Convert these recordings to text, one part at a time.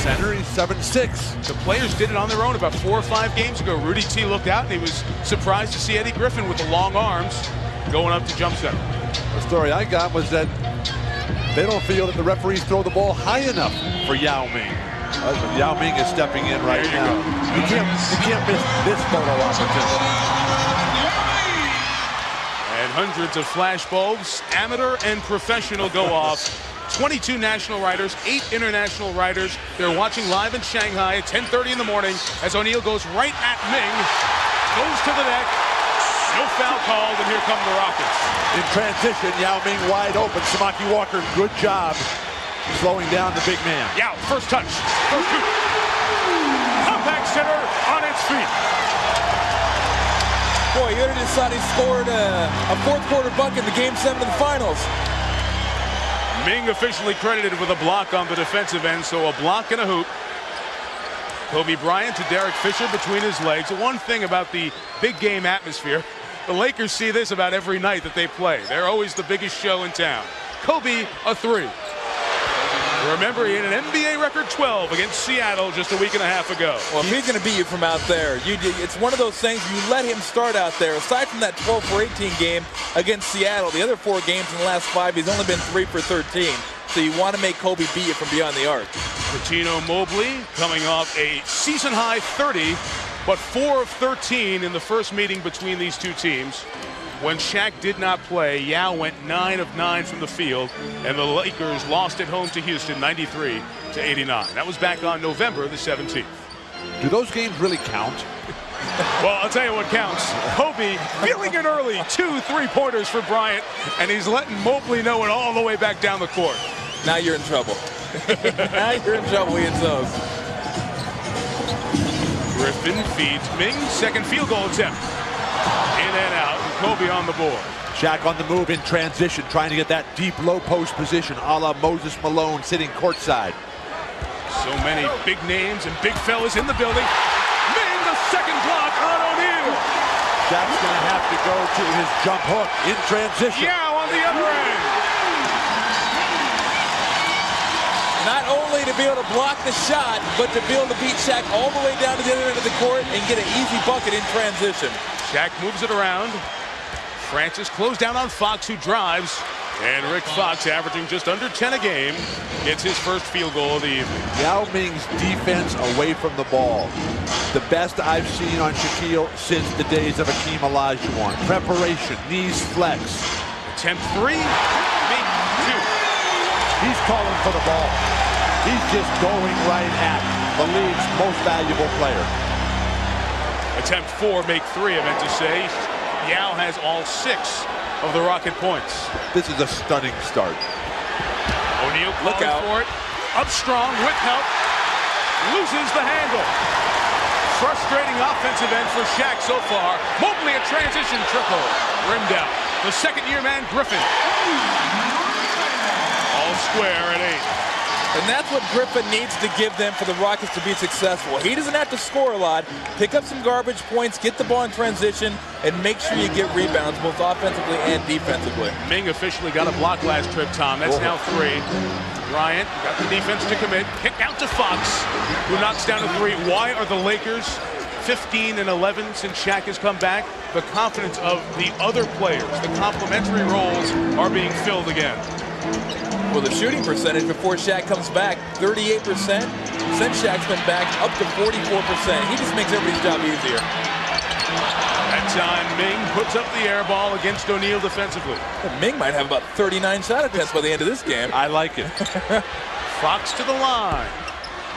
center. He's 7'6". The players did it on their own about 4 or 5 games ago. Rudy T looked out and he was surprised to see Eddie Griffin with the long arms going up to jump center. The story I got was that they don't feel that the referees throw the ball high enough for Yao Ming. Yao Ming is stepping in right now. You can't miss this photo opportunity. And hundreds of flash bulbs, amateur and professional, go off. 22 national riders, 8 international riders. They're watching live in Shanghai at 10:30 in the morning as O'Neal goes right at Ming, goes to the net. No foul called, and here come the Rockets. In transition, Yao Ming wide open. Samaki Walker, good job slowing down the big man. Yao, first touch, first shoot. Compact center on its feet. Boy, you already thought he scored a fourth-quarter bucket in the Game 7 of the finals. Ming officially credited with a block on the defensive end, so a block and a hoop. Kobe Bryant to Derek Fisher between his legs. One thing about the big game atmosphere, the Lakers see this about every night that they play. They're always the biggest show in town. Kobe, a 3. Remember, he had an NBA record 12 against Seattle just a week and a half ago. Well, if he's going to beat you from out there, it's one of those things, you let him start out there. Aside from that 12 for 18 game against Seattle, the other 4 games in the last 5, he's only been 3 for 13. So you want to make Kobe beat you from beyond the arc. Patino Mobley coming off a season-high 30, but 4 of 13 in the first meeting between these two teams. When Shaq did not play, Yao went 9 of 9 from the field, and the Lakers lost at home to Houston 93-89. That was back on November the 17th. Do those games really count? Well, I'll tell you what counts. Kobe feeling it early, 2 3-pointers for Bryant, and he's letting Mobley know it all the way back down the court. Now you're in trouble. Now you're in trouble, Ian Zoes. Griffin feeds Ming, second field goal attempt. In and out, Kobe on the board. Shaq on the move in transition, trying to get that deep low post position, a la Moses Malone sitting courtside. So many big names and big fellas in the building. Ming, the second block on O'Neal. Shaq's going to have to go to his jump hook in transition. Yao on the other end. Not only to be able to block the shot, but to be able to beat Shaq all the way down to the other end of the court and get an easy bucket in transition. Shaq moves it around. Francis closed down on Fox, who drives. And Rick Fox, averaging just under 10 a game, gets his first field goal of the evening. Yao Ming's defense away from the ball, the best I've seen on Shaquille since the days of Akeem Olajuwon. Preparation, knees flex. Attempt 3, make 2. He's calling for the ball. He's just going right at the league's most valuable player. Attempt 4, make 3, I meant to say. Yao has all 6 of the Rocket points. This is a stunning start. O'Neal calling for it. Up strong with help. Loses the handle. Frustrating offensive end for Shaq so far. Mobley a transition triple. Rimmed out. The second-year man, Griffin. All square at 8. And that's what Griffin needs to give them for the Rockets to be successful. He doesn't have to score a lot, pick up some garbage points, get the ball in transition, and make sure you get rebounds both offensively and defensively. Ming officially got a block last trip, Tom. That's now 3. Bryant got the defense to commit. Kick out to Fox, who knocks down a 3. Why are the Lakers 15 and 11 since Shaq has come back? The confidence of the other players, the complementary roles are being filled again. Well, the shooting percentage before Shaq comes back, 38%. Since Shaq's been back, up to 44%. He just makes everybody's job easier. That time, Ming puts up the air ball against O'Neal defensively. Well, Ming might have about 39 shot attempts by the end of this game. I like it. Fox to the line.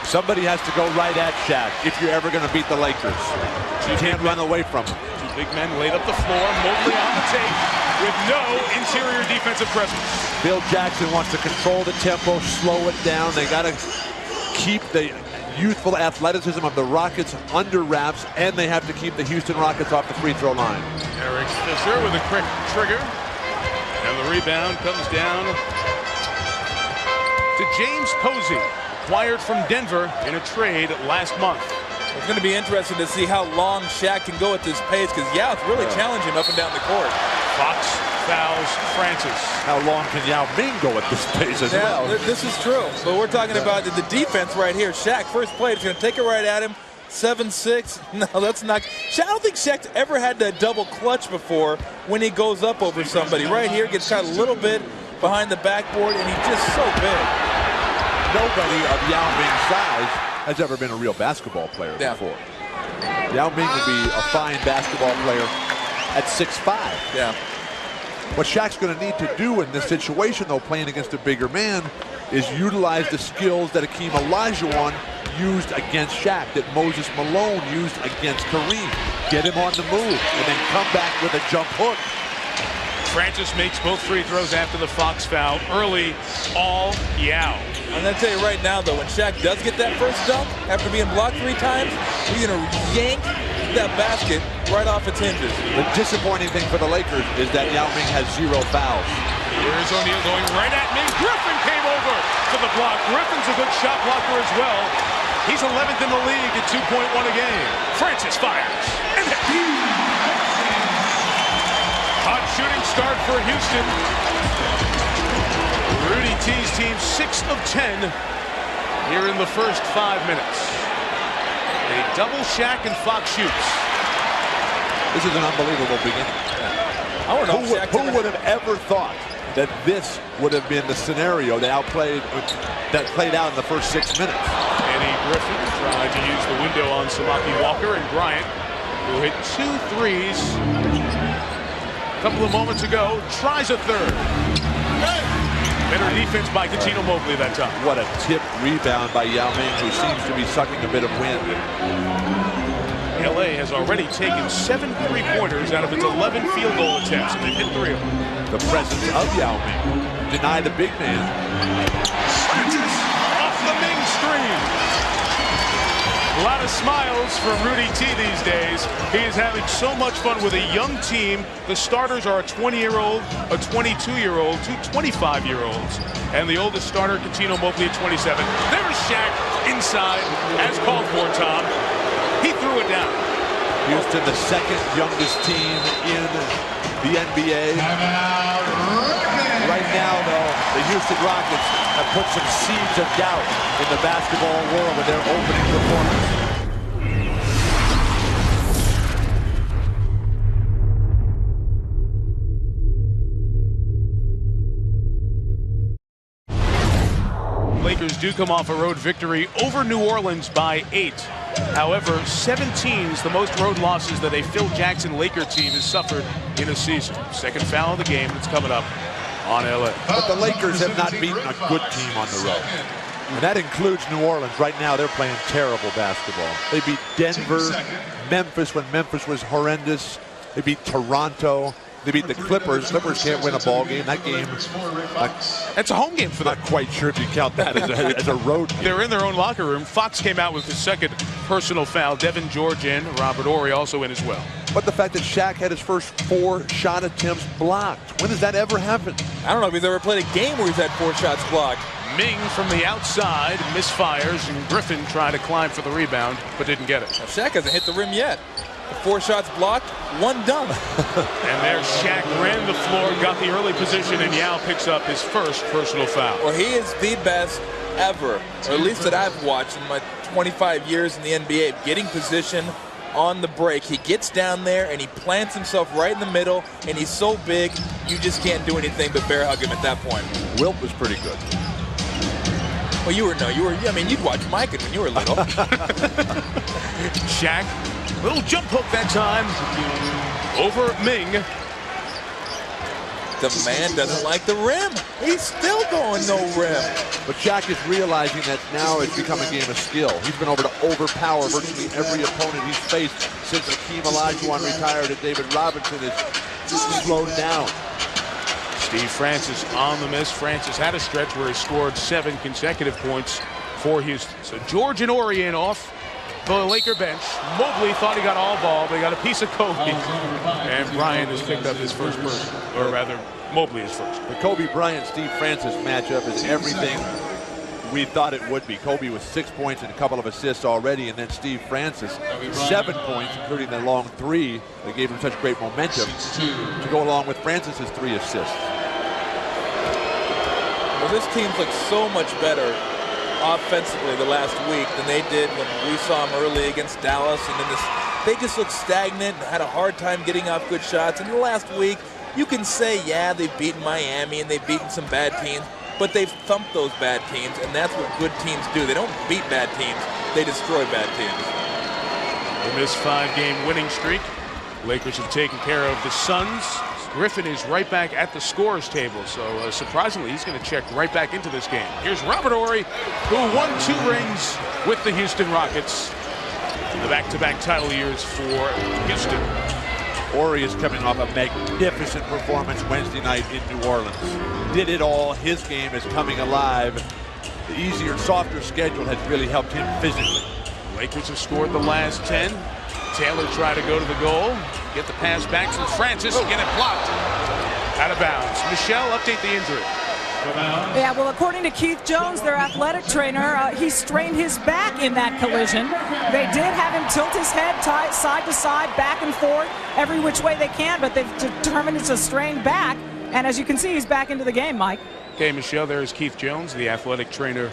Somebody has to go right at Shaq if you're ever going to beat the Lakers. You can't run away from him. 2 big men laid up the floor. Mobley on the tape with no interior defensive presence. Bill Jackson wants to control the tempo, slow it down. They got to keep the youthful athleticism of the Rockets under wraps, and they have to keep the Houston Rockets off the free throw line. Eric Fisher with a quick trigger. And the rebound comes down to James Posey, acquired from Denver in a trade last month. It's going to be interesting to see how long Shaq can go at this pace, because Yao's really challenging him up and down the court. Fox fouls Francis. How long can Yao Ming go at this pace as well? This is true. But we're talking about the defense right here. Shaq, first play, is going to take it right at him. 7-6. No, that's not. I don't think Shaq's ever had that double clutch before when he goes up over somebody. Right here, gets caught a little bit behind the backboard, and he's just so big. Nobody of Yao Ming's size has ever been a real basketball player before. Yao Ming would be a fine basketball player at 6'5". Yeah. What Shaq's going to need to do in this situation, though, playing against a bigger man, is utilize the skills that Hakeem Olajuwon used against Shaq, that Moses Malone used against Kareem. Get him on the move, and then come back with a jump hook. Francis makes both free throws after the Fox foul. Early, all Yao. I'm going to tell you right now, though, when Shaq does get that first dunk, after being blocked 3 times, he's going to yank that basket right off its hinges. The disappointing thing for the Lakers is that Yao Ming has 0 fouls. Here's O'Neal going right at Ming. Griffin came over to the block. Griffin's a good shot blocker as well. He's 11th in the league at 2.1 a game. Francis fires. And hot shooting start for Houston. Rudy T's team 6 of 10 here in the first 5 minutes. A double Shaq and Fox shoots. This is an unbelievable beginning. I don't know who would have ever thought that this would have been the scenario that played out in the first 6 minutes? Eddie Griffin tried to use the window on Samaki Walker, and Bryant, who hit 2 threes a couple of moments ago, tries a third. Better defense by Cuttino Mobley that time. What a tip rebound by Yao Ming, who seems to be sucking a bit of wind. LA has already taken 7 3-pointers out of its 11 field goal attempts, and they've hit 3 of them. The presence of Yao Ming denied the big man. Off the Ming screen. A lot of smiles from Rudy T these days. He is having so much fun with a young team. The starters are a 20-year-old, a 22-year-old, 2 25-year-olds. And the oldest starter, Cuttino Mobley, at 27. There's Shaq inside, as called for, Tom. He threw it down. Houston, the 2nd youngest team in the NBA. Right now, though, the Houston Rockets have put some seeds of doubt in the basketball world with their opening performance. Lakers do come off a road victory over New Orleans by 8. However, 17 is the most road losses that a Phil Jackson Laker team has suffered in a season. Second foul of the game that's coming up on LA. But the Lakers have not beaten a good team on the road. And that includes New Orleans. Right now, they're playing terrible basketball. They beat Denver, Memphis when Memphis was horrendous. They beat Toronto. They beat the Clippers. Clippers can't win a ball game. That game, it's a home game for them. Not quite sure if you count that as a road game. They're in their own locker room. Fox came out with his 2nd personal foul. Devin George in. Robert Horry also in as well. But the fact that Shaq had his first 4 shot attempts blocked. When does that ever happen? I don't know if he's ever played a game where he's had 4 shots blocked. Ming from the outside misfires, and Griffin tried to climb for the rebound, but didn't get it. Now, Shaq hasn't hit the rim yet. 4 shots blocked, 1 dunk. And there Shaq ran the floor, got the early position, and Yao picks up his first personal foul. Well, he is the best ever, or at least that I've watched in my 25 years in the NBA, getting position on the break. He gets down there and he plants himself right in the middle, and he's so big, you just can't do anything but bear hug him at that point. Wilt was pretty good. Well, I mean, you'd watch Mike when you were little. Shaq, little jump hook that time over Ming. The man doesn't like the rim. He's still going no rim. But Shaq is realizing that now it's become a game of skill. He's been able to overpower virtually every opponent he's faced since Hakeem Olajuwon retired and David Robinson is slowed down. Steve Francis on the miss. Francis had a stretch where he scored 7 consecutive points for Houston. So George and Horry off the Laker bench. Mobley thought he got all ball, but he got a piece of Kobe. And Bryant has picked up his first person, or rather, Mobley is first. The Kobe Bryant-Steve Francis matchup is everything we thought it would be. Kobe with 6 points and a couple of assists already, and then Steve Francis, 7 points, including the long three that gave him such great momentum to go along with Francis's 3 assists. Well, this team's looked so much better offensively the last week than they did when we saw them early against Dallas, and then they just looked stagnant and had a hard time getting off good shots. And the last week, you can say, yeah, they've beaten Miami and they've beaten some bad teams, but they've thumped those bad teams, and that's what good teams do. They don't beat bad teams, they destroy bad teams. In this 5-game winning streak, Lakers have taken care of the Suns. Griffin is right back at the scorers table, so surprisingly, he's going to check right back into this game. Here's Robert Horry, who won 2 rings with the Houston Rockets in the back-to-back title years for Houston. Horry is coming off a magnificent performance Wednesday night in New Orleans. Did it all. His game is coming alive. The easier, softer schedule has really helped him physically. Lakers have scored the last 10. Taylor tried to go to the goal, get the pass back to Francis, and get it blocked. Out of bounds. Michelle, update the injury. Yeah, well, according to Keith Jones, their athletic trainer, he strained his back in that collision. They did have him tilt his head side to side, back and forth, every which way they can, but they've determined it's a strained back. And as you can see, he's back into the game, Mike. Okay, Michelle, there's Keith Jones, the athletic trainer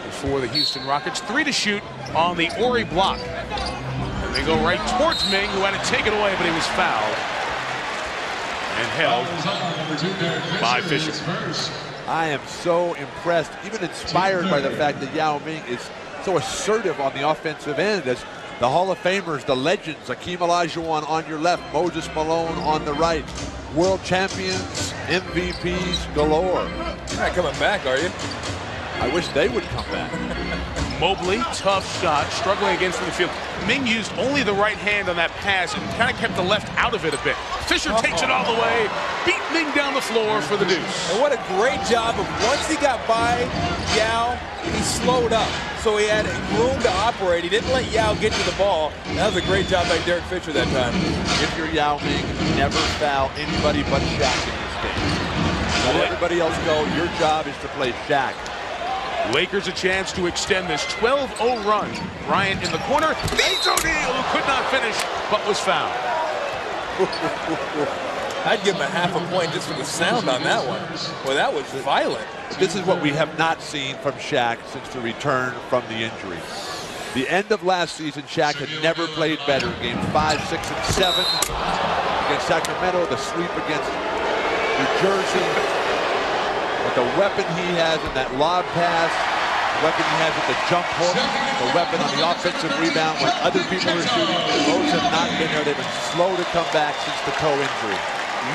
for the Houston Rockets. 3 to shoot on the Horry block. And they go right towards Ming, who had to take it away, but he was fouled and held by Fisher. I am so impressed, even inspired by the fact that Yao Ming is so assertive on the offensive end as the Hall of Famers, the legends, Hakeem Olajuwon on your left, Moses Malone on the right, world champions, MVPs galore. You're not coming back, are you? I wish they would come back. Mobley, tough shot, struggling against the field. Ming used only the right hand on that pass and kind of kept the left out of it a bit. Fisher takes it all the way, beat Ming down the floor for the deuce. And what a great job of, once he got by Yao, he slowed up. So he had room to operate. He didn't let Yao get to the ball. That was a great job by Derek Fisher that time. If you're Yao Ming, never foul anybody but Shaq in this game. Let everybody else go. Your job is to play Shaq. Lakers a chance to extend this 12-0 run. Bryant in the corner, leads O'Neal, who could not finish, but was fouled. I'd give him a half a point just for the sound on that one. Well, that was violent. This is what we have not seen from Shaq since the return from the injury. The end of last season, Shaq had never played better. Games 5, 6, and 7 against Sacramento, the sweep against New Jersey. But the weapon he has in that lob pass, the weapon he has with the jump hook, the weapon on the offensive rebound when other people are shooting, those have not been there. They've been slow to come back since the toe injury.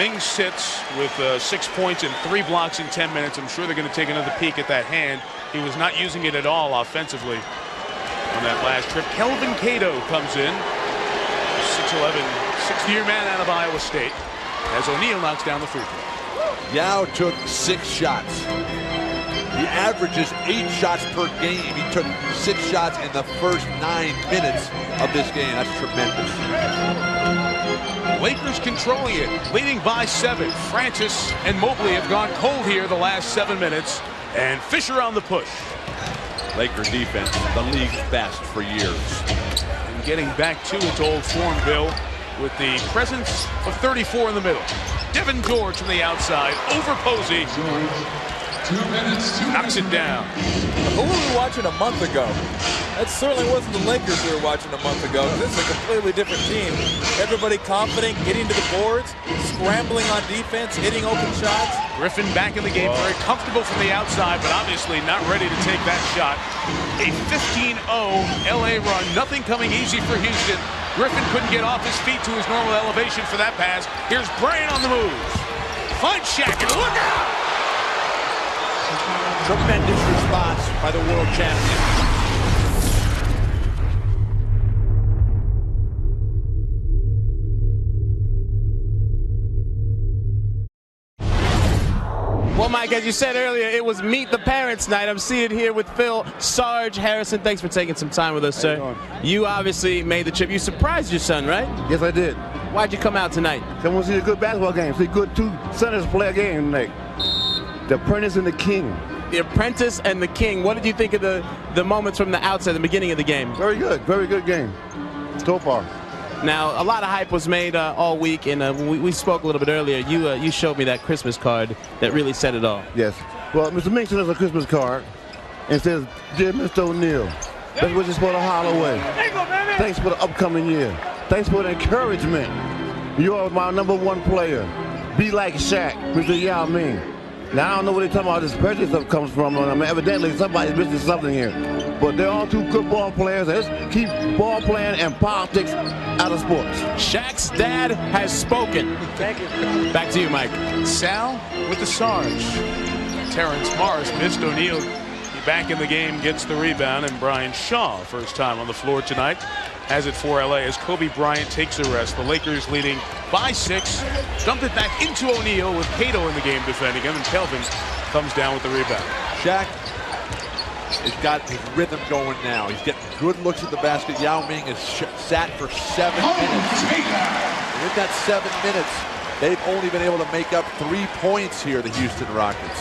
Ming sits with 6 points and 3 blocks in 10 minutes. I'm sure they're going to take another peek at that hand. He was not using it at all offensively on that last trip. Kelvin Cato comes in, 6'11", 6th-year man out of Iowa State, as O'Neal knocks down the free throw. Yao took 6 shots. He averages 8 shots per game. He took 6 shots in the first 9 minutes of this game. That's tremendous. Lakers controlling it, leading by 7. Francis and Mobley have gone cold here the last 7 minutes, and Fisher on the push. Laker defense, the league's best for years. And getting back to its old form, Bill, with the presence of 34 in the middle. Devin George from the outside, over Posey, 2 minutes, knocks it down. Who were we watching a month ago? That certainly wasn't the Lakers we were watching a month ago. This is a completely different team. Everybody confident, getting to the boards, scrambling on defense, hitting open shots. Griffin back in the game, very comfortable from the outside, but obviously not ready to take that shot. A 15-0 LA run, nothing coming easy for Houston. Griffin couldn't get off his feet to his normal elevation for that pass. Here's Bryant on the move. Finds Shaq, and look out! Tremendous response by the world champion. Well, Mike, as you said earlier, it was Meet the Parents night. I'm seeing it here with Phil. Sarge Harrison, thanks for taking some time with us, sir. You obviously made the trip. You surprised your son, right? Yes, I did. Why'd you come out tonight? I want to see a good basketball game. See good 2 centers play a game tonight. The Apprentice and the King. the apprentice and the king. What did you think of the moments from the outset, the beginning of the game? Very good game so far. Now, a lot of hype was made all week, and we spoke a little bit earlier. You showed me that Christmas card that really said it all. Yes. Well, Mr. Ming sent us a Christmas card and says, "Dear Mr. O'Neal, best wishes for the holiday. Thanks for the upcoming year. Thanks for the encouragement. You are my #1 player. Be like Shaq, Mr. Yao Ming." Now, I don't know where they're talking about this prejudice stuff comes from. I mean, evidently, somebody's missing something here. But they're all 2 good ball players. Let's keep ball playing and politics out of sports. Shaq's dad has spoken. Thank you. Back to you, Mike. Sal with the Sarge. Terrence Morris missed O'Neal. He back in the game, gets the rebound, and Brian Shaw, first time on the floor tonight, has it for LA as Kobe Bryant takes a rest. The Lakers leading by 6. Dumped it back into O'Neal with Cato in the game defending him, and Kelvin comes down with the rebound. Shaq has got his rhythm going now. He's getting good looks at the basket. Yao Ming has sat for 7 minutes. And in that 7 minutes, they've only been able to make up 3 points here, the Houston Rockets.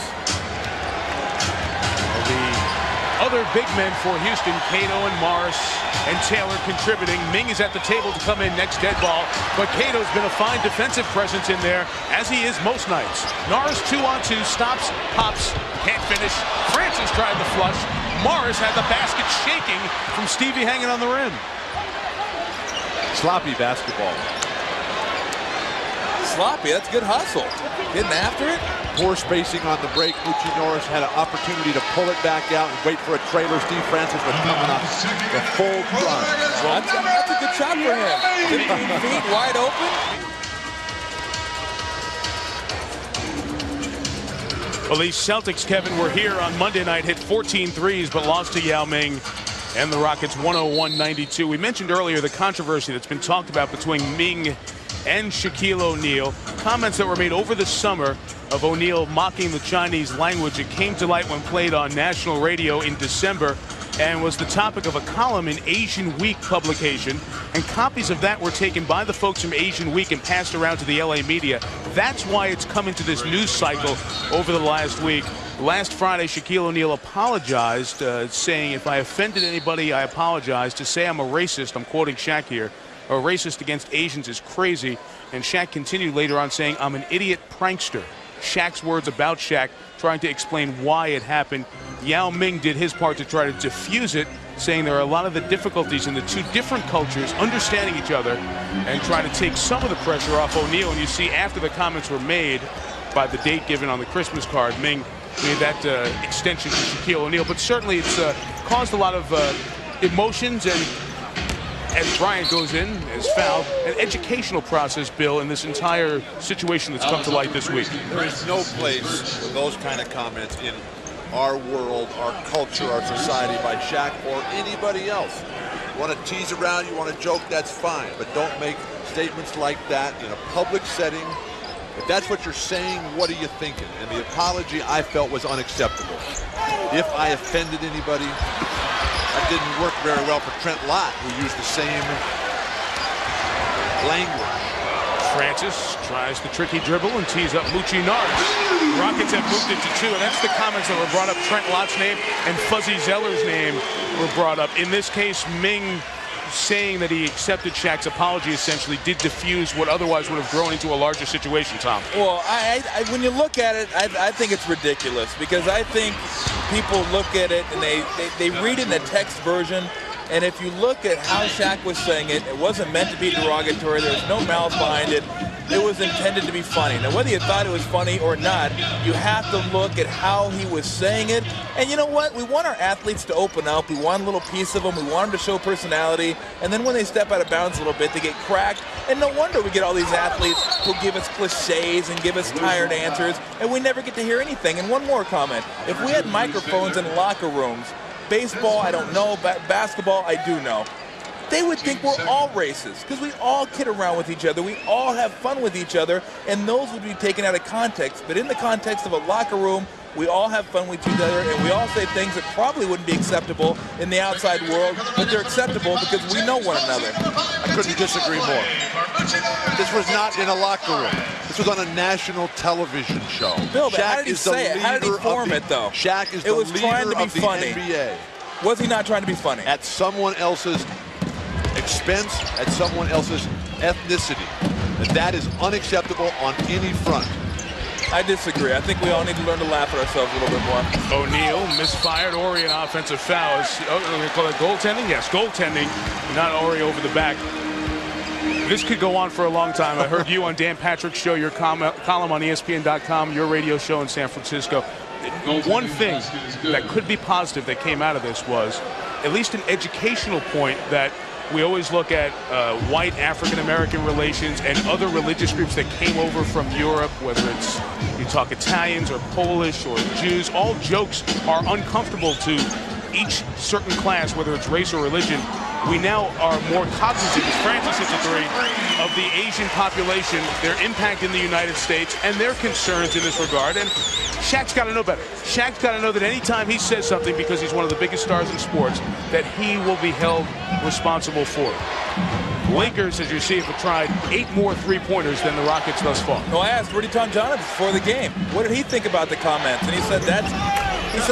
The other big men for Houston, Cato and Morris and Taylor contributing. Ming is at the table to come in next dead ball, but Cato's been a fine defensive presence in there, as he is most nights. Norris 2-on-2, stops, pops, can't finish. Francis tried the flush. Morris had the basket shaking from Stevie hanging on the rim. Sloppy basketball. Sloppy, that's good hustle. Getting after it. Poor spacing on the break. Moochie Norris had an opportunity to pull it back out and wait for a trailer. Steve Francis was coming up the full run. Well, that's a good shot for him. 15 feet wide open. Well, these Celtics, Kevin, were here on Monday night, hit 14 threes, but lost to Yao Ming and the Rockets 101-92. We mentioned earlier the controversy that's been talked about between Ming and Shaquille O'Neal. Comments that were made over the summer of O'Neal mocking the Chinese language. It came to light when played on national radio in December and was the topic of a column in Asian Week publication. And copies of that were taken by the folks from Asian Week and passed around to the LA media. That's why it's come into this news cycle over the last week. Last Friday, Shaquille O'Neal apologized, saying, "If I offended anybody, I apologize. To say I'm a racist," I'm quoting Shaq here, "a racist against Asians is crazy." And Shaq continued later on saying, "I'm an idiot prankster." Shaq's words about Shaq, trying to explain why it happened. Yao Ming did his part to try to diffuse it, saying there are a lot of the difficulties in the 2 different cultures understanding each other and trying to take some of the pressure off O'Neal. And you see after the comments were made by the date given on the Christmas card, Ming made that extension to Shaquille O'Neal. But certainly it's caused a lot of emotions, and as Bryant goes in, is fouled, an educational process, Bill, in this entire situation that's come to light this week. There is no place for those kind of comments in our world, our culture, our society by Shaq or anybody else. You want to tease around, you want to joke, that's fine, but don't make statements like that in a public setting. If that's what you're saying, what are you thinking? And the apology, I felt, was unacceptable. If I offended anybody, that didn't work very well for Trent Lott, who used the same language. Francis tries the tricky dribble and tees up Moochie Norris. Rockets have moved it to 2, and that's the comments that were brought up. Trent Lott's name and Fuzzy Zeller's name were brought up. In this case, Ming saying that he accepted Shaq's apology essentially did diffuse what otherwise would have grown into a larger situation, Tom. Well, when you look at it, I think it's ridiculous, because I think people look at it and they read it in the text version, and if you look at how Shaq was saying it, it wasn't meant to be derogatory. There was no malice behind it. It was intended to be funny. Now, whether you thought it was funny or not, you have to look at how he was saying it. And you know what? We want our athletes to open up. We want a little piece of them. We want them to show personality. And then when they step out of bounds a little bit, they get cracked. And no wonder we get all these athletes who give us cliches and give us tired answers, and we never get to hear anything. And one more comment. If we had microphones in locker rooms, baseball, I don't know, basketball, I do know, they would think we're all racist, because we all kid around with each other. We all have fun with each other, and those would be taken out of context. But in the context of a locker room, we all have fun with each other, and we all say things that probably wouldn't be acceptable in the outside world, but they're acceptable because we know one another. I couldn't disagree more. This was not in a locker room. This was on a national television show. Bill, but how Shaq did he is the say it? How did he leader form of it, though? Shaq is It the was trying leader to be of the funny. NBA. Was he not trying to be funny? At someone else's expense, at someone else's ethnicity. That is unacceptable on any front. I disagree. I think we all need to learn to laugh at ourselves a little bit more. O'Neal misfired. Ori an offensive foul. We're going to call it goaltending? Yes, goaltending. Not Ori over the back. This could go on for a long time. I heard you on Dan Patrick's show, your column on ESPN.com, your radio show in San Francisco. One thing that could be positive that came out of this was at least an educational point that we always look at white African-American relations and other religious groups that came over from Europe, whether it's you talk Italians or Polish or Jews. All jokes are uncomfortable to each certain class, whether it's race or religion. We now are more cognizant, as Francis hits a three, of the Asian population, their impact in the United States, and their concerns in this regard. And Shaq's got to know better. Shaq's got to know that anytime he says something, because he's one of the biggest stars in sports, that he will be held responsible for it. Lakers, as you see, have tried 8 more three-pointers than the Rockets thus far. Well, I asked Rudy Tomjanovich before the game, what did he think about the comments? And he said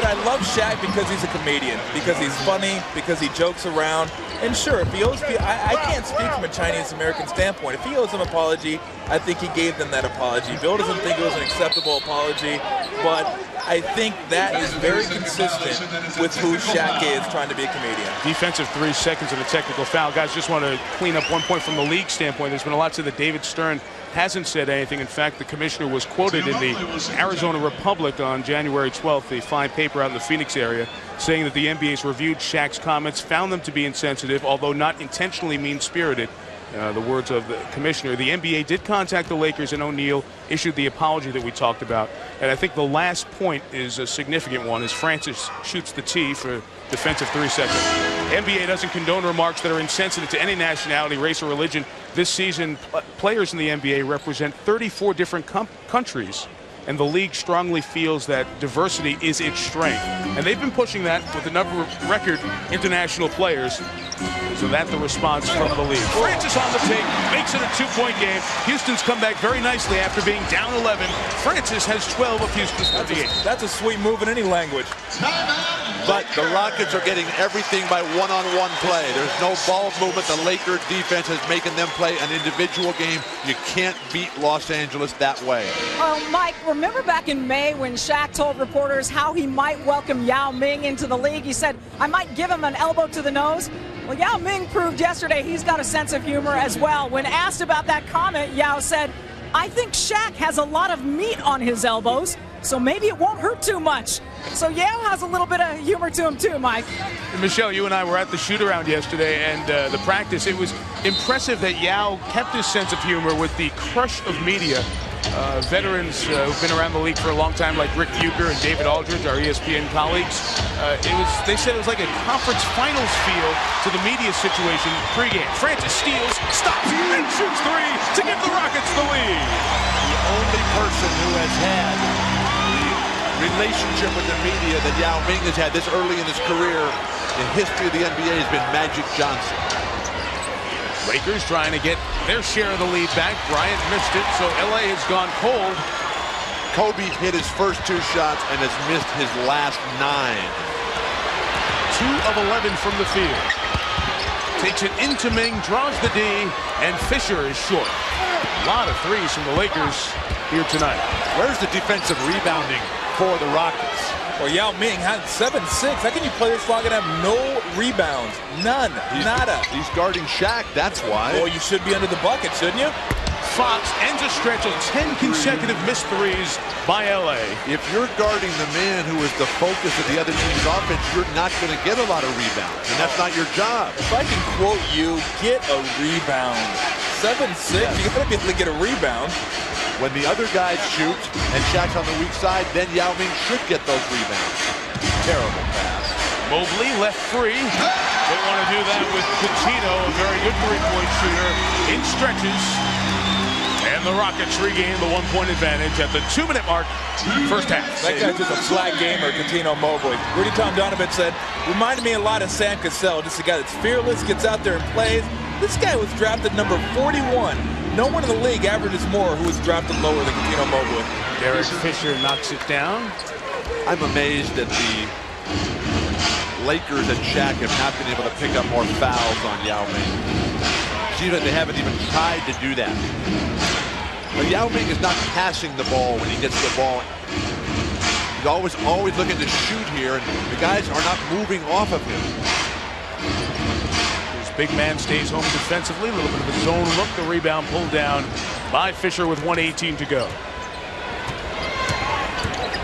I love Shaq because he's a comedian, because he's funny, because he jokes around. And sure, if he owes, I can't speak from a Chinese-American standpoint. If he owes them an apology, I think he gave them that apology. Bill doesn't think it was an acceptable apology, but I think that is very consistent with who Shaq is, trying to be a comedian. Defensive 3 seconds and a technical foul. Guys, just want to clean up one point from the league standpoint. There's been a lot said that David Stern hasn't said anything. In fact, the commissioner was quoted in the Arizona Republic on January 12th, the fine paper out in the Phoenix area, saying that the NBA's reviewed Shaq's comments, found them to be insensitive, although not intentionally mean-spirited. The words of the commissioner. The NBA did contact the Lakers, and O'Neal issued the apology that we talked about. And I think the last point is a significant one, as Francis shoots the tee for defensive 3 seconds. NBA doesn't condone remarks that are insensitive to any nationality, race, or religion. This season, players in the NBA represent 34 different countries, and the league strongly feels that diversity is its strength. And they've been pushing that with a number of record international players. So that's the response from the league. Francis on the take, makes it a 2-point game. Houston's come back very nicely after being down 11. Francis has 12 of Houston's 38. That's a sweet move in any language. But the Rockets are getting everything by one-on-one play. There's no ball movement. The Lakers defense is making them play an individual game. You can't beat Los Angeles that way. Well, Mike, remember back in May when Shaq told reporters how he might welcome Yao Ming into the league? He said, I might give him an elbow to the nose. Well, Yao Ming proved yesterday he's got a sense of humor as well. When asked about that comment, Yao said, I think Shaq has a lot of meat on his elbows, so maybe it won't hurt too much. So Yao has a little bit of humor to him too, Mike. Michelle, you and I were at the shoot-around yesterday, and the practice. It was impressive that Yao kept his sense of humor with the crush of media. Veterans who've been around the league for a long time, like Rick Bucher and David Aldridge, our ESPN colleagues. They said it was like a conference finals feel to the media situation pregame. Francis steals, stops, and shoots 3 to give the Rockets the lead. The only person who has had the relationship with the media that Yao Ming has had this early in his career in history of the NBA has been Magic Johnson. Lakers trying to get their share of the lead back. Bryant missed it, so LA has gone cold. Kobe hit his first 2 shots and has missed his last 9. 2 of 11 from the field. Takes it into Ming, draws the D, and Fisher is short. A lot of threes from the Lakers here tonight. Where's the defensive rebounding for the Rockets? Or Yao Ming had 7-6. How can you play this long and have no rebounds? None. Nada. He's guarding Shaq, that's why. Well, you should be under the bucket, shouldn't you? Fox ends a stretch of 10 consecutive missed threes by LA. If you're guarding the man who is the focus of the other team's offense, you're not going to get a lot of rebounds, and that's not your job. If I can quote you, get a rebound. 7-6, you got to be able to get a rebound. When the other guys shoot and Shaq's on the weak side, then Yao Ming should get those rebounds. Terrible pass. Mobley left free. Don't want to do that with Coutinho, a very good three-point shooter, in stretches. And the Rockets regain the 1-point advantage at the 2-minute mark, first half. That guy's just a flag gamer, Coutinho Mobley. Rudy Tomjanovich said, reminded me a lot of Sam Cassell, just a guy that's fearless, gets out there and plays. This guy was drafted number 41 No one in the league averages more who was drafted lower than Cuttino Mobley. Derek Fisher knocks it down. I'm amazed that the Lakers and Shaq have not been able to pick up more fouls on Yao Ming. See that they haven't even tried to do that. But Yao Ming is not passing the ball when he gets the ball. He's always looking to shoot here, and the guys are not moving off of him. His big man stays home defensively. A little bit of a zone look. The rebound pulled down by Fisher with 1:18 to go.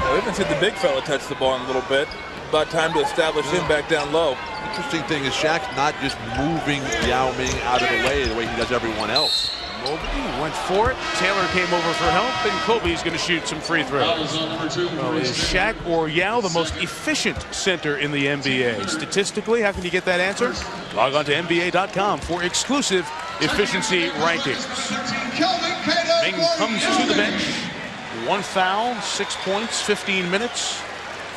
We haven't seen the big fella touch the ball in a little bit. About time to establish him back down low. Interesting thing is Shaq's not just moving Yao Ming out of the way he does everyone else. Mobley went for it. Taylor came over for help, and Kobe's going to shoot some free throws. Well, is Shaq or Yao the most efficient center in the NBA? Statistically, how can you get that answer? Log on to NBA.com for exclusive efficiency rankings. Ming comes to the bench. 1 foul, 6 points, 15 minutes,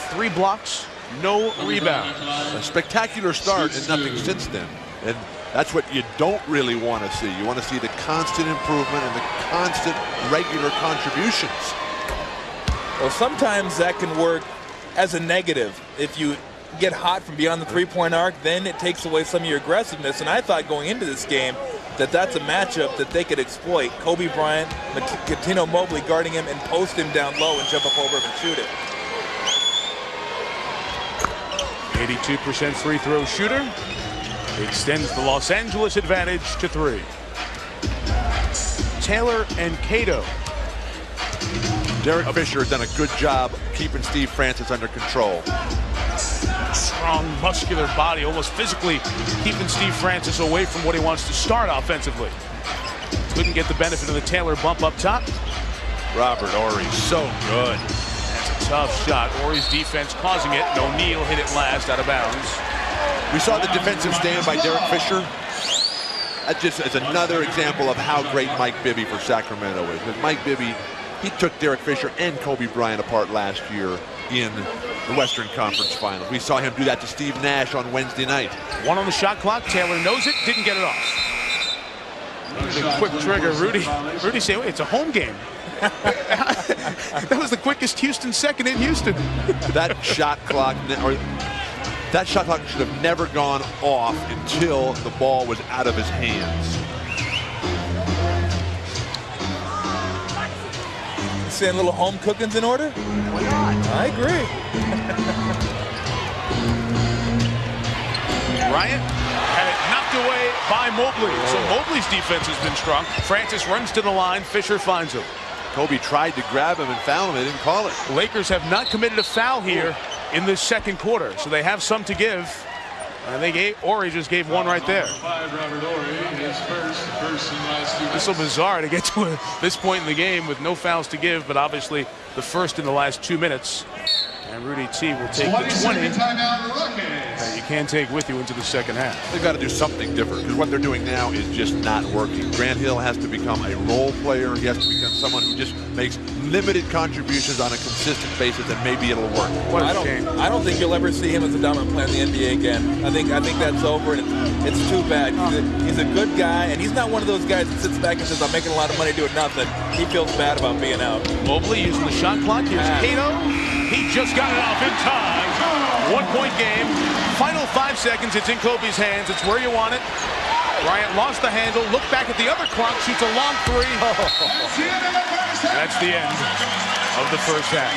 3 blocks, no rebounds. A spectacular start and nothing since then. And that's what you don't really want to see. You want to see the constant improvement and the constant regular contributions. Well, sometimes that can work as a negative. If you get hot from beyond the three-point arc, then it takes away some of your aggressiveness. And I thought going into this game that that's a matchup that they could exploit. Kobe Bryant, Cuttino Mobley guarding him and post him down low and jump up over him and shoot it. 82% free throw shooter. Extends the Los Angeles advantage to 3. Taylor and Cato. Derek Fisher has done a good job keeping Steve Francis under control. Strong, muscular body, almost physically keeping Steve Francis away from what he wants to start offensively. Couldn't get the benefit of the Taylor bump up top. Robert Horry, so good. That's a tough shot. Horry's defense causing it, and O'Neal hit it last out of bounds. We saw the defensive stand by Derek Fisher. That just is another example of how great Mike Bibby for Sacramento is. Because Mike Bibby, he took Derek Fisher and Kobe Bryant apart last year in the Western Conference Finals. We saw him do that to Steve Nash on Wednesday night. 1 on the shot clock. Taylor knows it, didn't get it off. The quick trigger. Rudy saying, wait, it's a home game. That was the quickest Houston second in Houston. That shot clock should have never gone off until the ball was out of his hands. Saying little home cooking's in order? Why not? I agree. Bryant had it knocked away by Mobley. So Mobley's defense has been strong. Francis runs to the line. Fisher finds him. Kobe tried to grab him and foul him. They didn't call it. The Lakers have not committed a foul here in this second quarter, so they have some to give. And Horry just gave one right there. It's so bizarre to get to this point in the game with no fouls to give, but obviously the first in the last 2 minutes. And Rudy T will take the 20 that you can take with you into the second half. They've got to do something different because what they're doing now is just not working. Grant Hill has to become a role player. He has to become someone who just makes limited contributions on a consistent basis, and maybe it'll work. What a shame. I don't think you'll ever see him as a dominant player in the NBA again. I think that's over, and it's too bad. He's a good guy, and he's not one of those guys that sits back and says, I'm making a lot of money doing nothing. He feels bad about being out. Mobley using the shot clock. Here's Cato. He just got it off in time. 1-point game. Final 5 seconds. It's in Kobe's hands. It's where you want it. Bryant lost the handle. Look back at the other clock. Shoots a long 3. That's the end of the first half.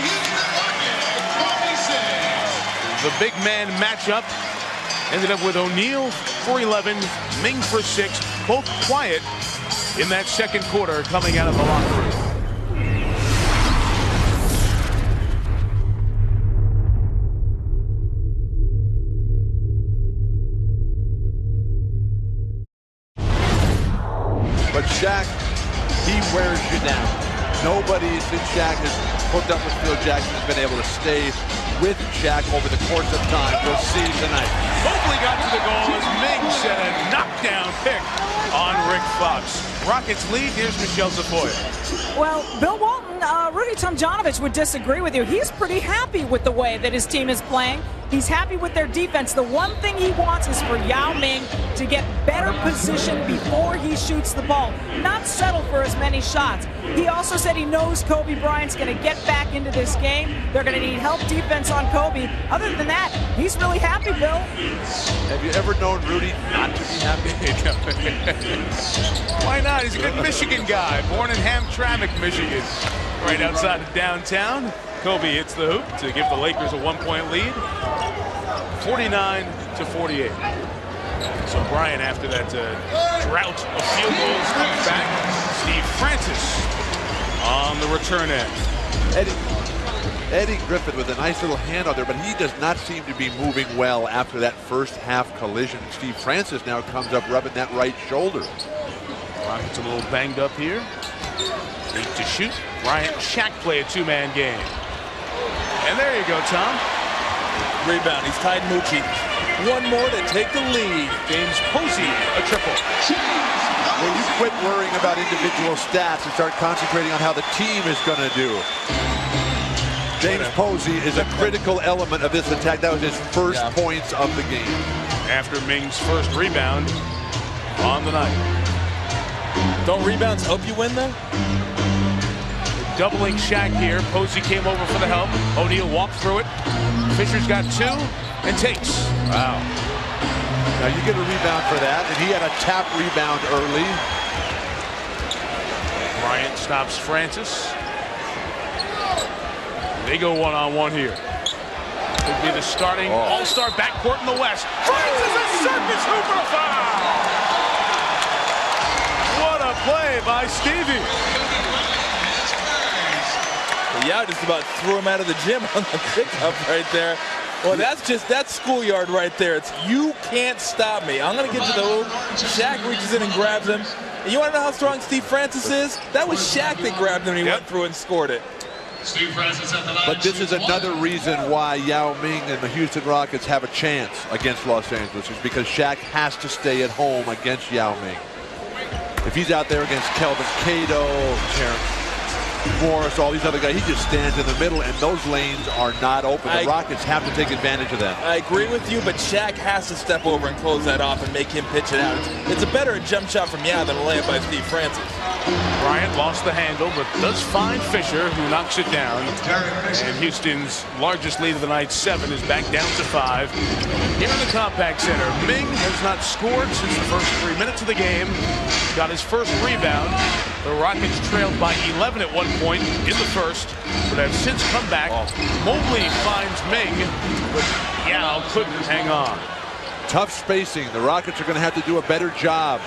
The big man matchup ended up with O'Neal for 11, Ming for 6. Both quiet in that second quarter coming out of the locker room. But Shaq, he wears you down. Nobody since Shaq has hooked up with Phil Jackson has been able to stay with Shaq over the course of time. We'll see tonight. Mobley got to the goal as Ming set a knockdown pick on Rick Fox. Rockets lead. Here's Michelle Zafoya. Well, Bill Walton, Rudy Tomjanovich would disagree with you. He's pretty happy with the way that his team is playing. He's happy with their defense. The one thing he wants is for Yao Ming to get better position before he shoots the ball, not settle for as many shots. He also said he knows Kobe Bryant's going to get back into this game. They're going to need help defense on Kobe. Other than that, he's really happy, Bill. Have you ever known Rudy not to be happy? Why not? He's a good Michigan guy, born in Hamtramck, Michigan, right outside of downtown. Kobe hits the hoop to give the Lakers a 1-point lead, 49-48. So Bryant, after that drought of field goals, comes back. Steve Francis on the return end. Eddie Griffin with a nice little hand out there, but he does not seem to be moving well after that first half collision. Steve Francis now comes up rubbing that right shoulder. Rockets a little banged up here. 8 to shoot. Bryant and Shaq play a two-man game. And there you go, Tom. Rebound. He's tied Mookie. One more to take the lead. James Posey, a triple. When you quit worrying about individual stats and start concentrating on how the team is going to do. James Posey is a critical element of this attack. That was his first points of the game. After Ming's first rebound on the night. Don't rebounds help you win, though? Doubling Shaq here. Posey came over for the help. O'Neal walked through it. Fisher's got 2 and takes. Wow. Now you get a rebound for that, and he had a tap rebound early. Bryant stops Francis. They go one-on-one here. Could be the starting all-star backcourt in the West. Francis, a circus hooper foul! What a play by Stevie. Yeah, just about threw him out of the gym on the pickup right there. Well, that's schoolyard right there. It's you can't stop me. I'm going to get to the hoop. Shaq reaches in and grabs him. And you want to know how strong Steve Francis is? That was Shaq that grabbed him and he went through and scored it. Steve Francis at the line. But this is another reason why Yao Ming and the Houston Rockets have a chance against Los Angeles, is because Shaq has to stay at home against Yao Ming. If he's out there against Kelvin Cato, Terrence Morris, all these other guys, he just stands in the middle, and those lanes are not open. The Rockets have to take advantage of that. I agree with you, but Shaq has to step over and close that off and make him pitch it out. It's a better jump shot from Yao than a layup by Steve Francis. Bryant lost the handle, but does find Fisher, who knocks it down. And Houston's largest lead of the night, 7, is back down to 5. Here in the Compaq Center, Ming has not scored since the first 3 minutes of the game. Got his first rebound. The Rockets trailed by 11 at one point in the first, but have since come back. Mobley finds Ming, but Yao couldn't hang on. Tough spacing. The Rockets are going to have to do a better job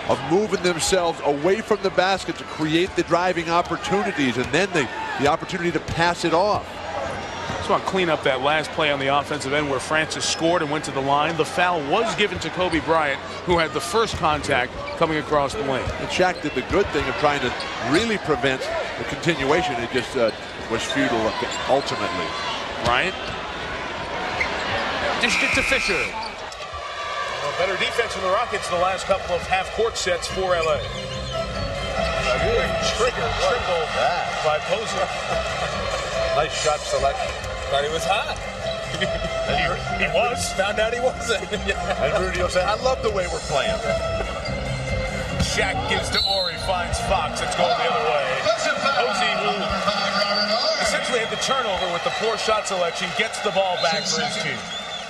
of moving themselves away from the basket to create the driving opportunities, and then the opportunity to pass it off. Just want to clean up that last play on the offensive end where Francis scored and went to the line. The foul was given to Kobe Bryant, who had the first contact coming across the lane. And Shaq did the good thing of trying to really prevent the continuation. It just was futile ultimately. Bryant dished it to Fisher. Better defense from the Rockets the last couple of half-court sets for LA. Trigger triple by Posey. Nice shot selection. Thought he was hot. He was. Found out he wasn't. And Rudy will say, I love the way we're playing. Shaq gives to Ori, finds Fox. It's going the other way. Posey, who essentially had the turnover with the poor shot selection, gets the ball back for his team.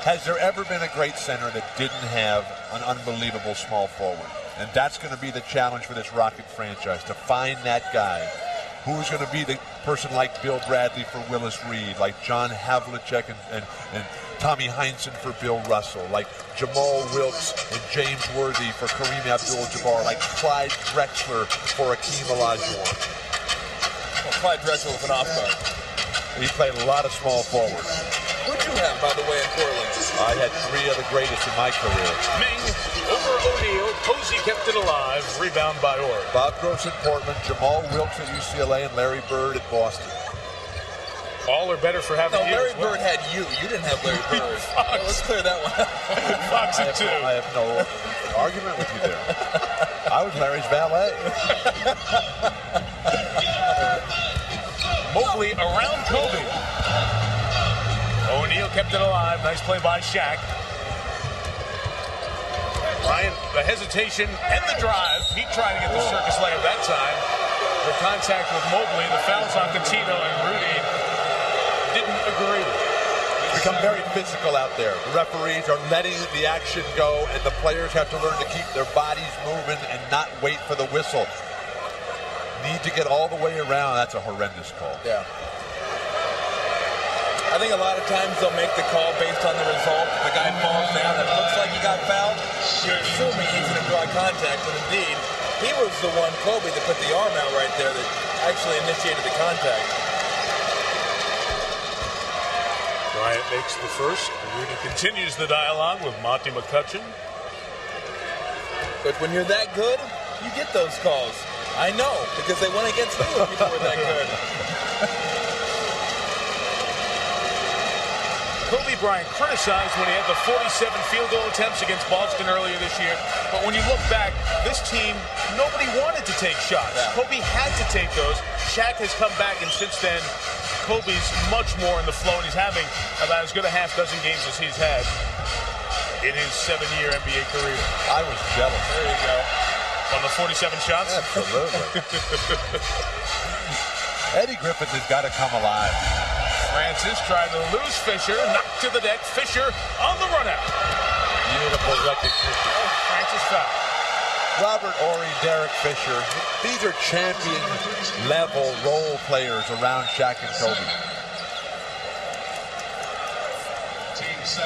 Has there ever been a great center that didn't have an unbelievable small forward? And that's going to be the challenge for this Rocket franchise, to find that guy. Who's going to be the person like Bill Bradley for Willis Reed, like John Havlicek and Tommy Heinsohn for Bill Russell, like Jamal Wilkes and James Worthy for Kareem Abdul-Jabbar, like Clyde Drexler for Akeem Olajuwon. Well, Clyde Drexler was an off-guard. He played a lot of small forward. Who'd you have, by the way, in Portland? I had 3 of the greatest in my career. Ming over O'Neal. Posey kept it alive. Rebound by Ori. Bob Gross at Portland, Jamal Wilkes at UCLA, and Larry Bird at Boston. All are better for having No, you. Larry Bird had you. You didn't have Larry Bird. Let's clear that one up. Fox and 2. I have no argument with you there. I was Larry's valet. Mobley around Kobe. O'Neal kept it alive. Nice play by Shaq. Bryant, the hesitation and the drive. He tried to get the circus layup that time. The contact with Mobley, the fouls on Coutinho, and Rudy didn't agree. It's become very physical out there. The referees are letting the action go, and the players have to learn to keep their bodies moving and not wait for the whistle. Need to get all the way around. That's a horrendous call. Yeah. I think a lot of times they'll make the call based on the result. If the guy falls down and it looks like he got fouled, you're assuming he's going to draw contact. And indeed, he was the one, Kobe, that put the arm out right there that actually initiated the contact. Bryant makes the first. Rudy continues the dialogue with Monty McCutcheon. But when you're that good, you get those calls. I know, because they went against me when people were that good. Kobe Bryant criticized when he had the 47 field goal attempts against Boston earlier this year. But when you look back, this team, nobody wanted to take shots. Yeah. Kobe had to take those. Shaq has come back, and since then, Kobe's much more in the flow, and he's having about as good a half dozen games as he's had in his 7-year NBA career. I was jealous. There you go. On the 47 shots? Absolutely. Eddie Griffin has got to come alive. Francis tried to lose Fisher, knocked to the deck. Fisher on the run out. Beautiful recognition. Oh, Francis foul. Robert Horry, Derek Fisher. These are champion-level role players around Shaq and Kobe.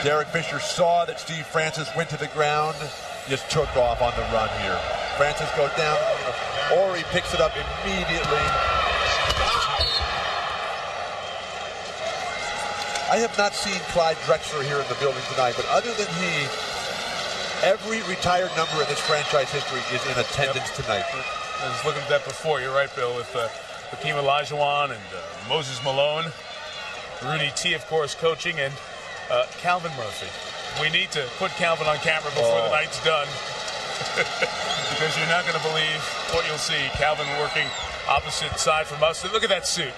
Derek Fisher saw that Steve Francis went to the ground, just took off on the run here. Francis goes down. Horry picks it up immediately. I have not seen Clyde Drexler here in the building tonight, but other than he, every retired number in this franchise history is in attendance tonight. I was looking at that before. You're right, Bill, with Hakeem Olajuwon and Moses Malone, Rudy T, of course, coaching, and Calvin Murphy. We need to put Calvin on camera before the night's done because you're not going to believe what you'll see. Calvin working opposite side from us. Look at that suit.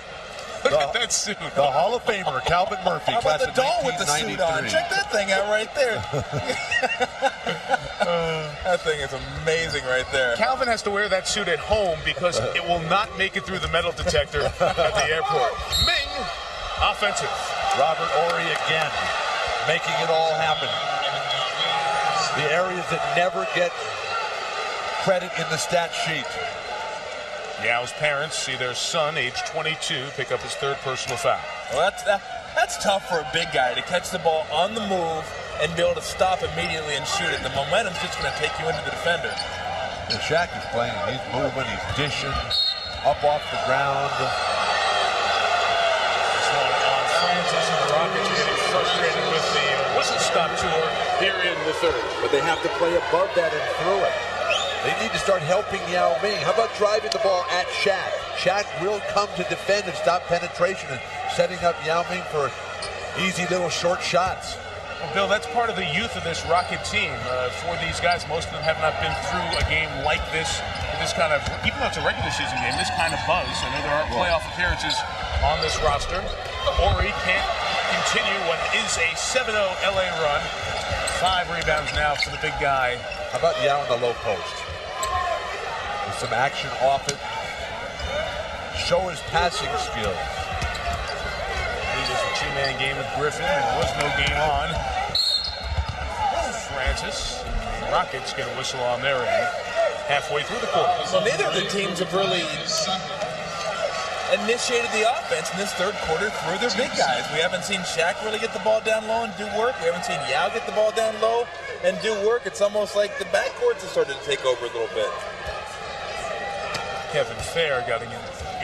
Look at that suit. The Hall of Famer, Calvin Murphy, How class about the of doll with the suit on? 1993. Check that thing out right there. That thing is amazing right there. Calvin has to wear that suit at home because it will not make it through the metal detector at the airport. Ming, offensive. Robert Horry again, making it all happen. The areas that never get credit in the stat sheet. Yao's parents see their son, age 22, pick up his third personal foul. Well, that's tough for a big guy to catch the ball on the move and be able to stop immediately and shoot it. The momentum's just going to take you into the defender. And Shaq is playing. He's moving. He's dishing up off the ground. This one on Francis, and the Rockets are getting frustrated with the whistle stop tour here in the third. But they have to play above that and through it. They need to start helping Yao Ming. How about driving the ball at Shaq? Shaq will come to defend and stop penetration and setting up Yao Ming for easy little short shots. Well, Bill, that's part of the youth of this Rocket team. For these guys, most of them have not been through a game like this, with this kind of, even though it's a regular season game, this kind of buzz. I know there aren't playoff appearances on this roster. Horry can't continue what is a 7-0 LA run. 5 rebounds now for the big guy. How about Yao in the low post? With some action off it. Show his passing skills. It is a 2-man game with Griffin. There was no game on. Francis, the Rockets get a whistle on their end halfway through the quarter. So neither of the teams have really initiated the offense in this third quarter through their big guys. We haven't seen Shaq really get the ball down low and do work. We haven't seen Yao get the ball down low and do work. It's almost like the backcourts have started to take over a little bit. Kevin Fair got an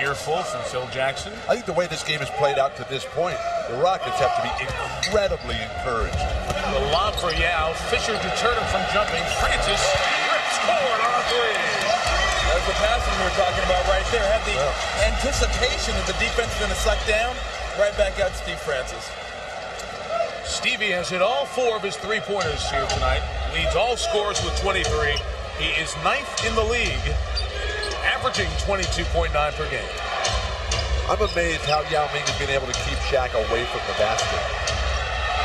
earful from Phil Jackson. I think the way this game has played out to this point, the Rockets have to be incredibly encouraged. The lob for Yao. Fisher deterred him from jumping. Francis rips forward on a three. That's the passing we were talking about right there. Had the anticipation that the defense is going to suck down, Right back out to Steve Francis. Stevie has hit all 4 of his three-pointers here tonight. Leads all scorers with 23. He is 9th in the league, averaging 22.9 per game. I'm amazed how Yao Ming has been able to keep Shaq away from the basket.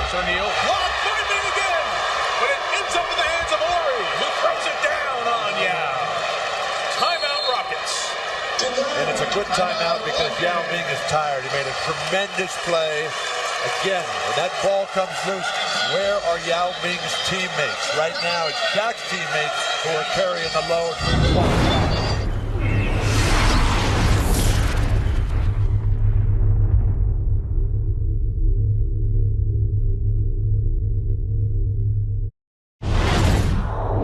It's O'Neal. Look at Ming again! But it ends up in the hands of Ori, who throws it down on Yao. Timeout Rockets. And it's a good timeout because Yao Ming is tired. He made a tremendous play. Again, when that ball comes loose, where are Yao Ming's teammates? Right now, it's Shaq's teammates who are carrying the load.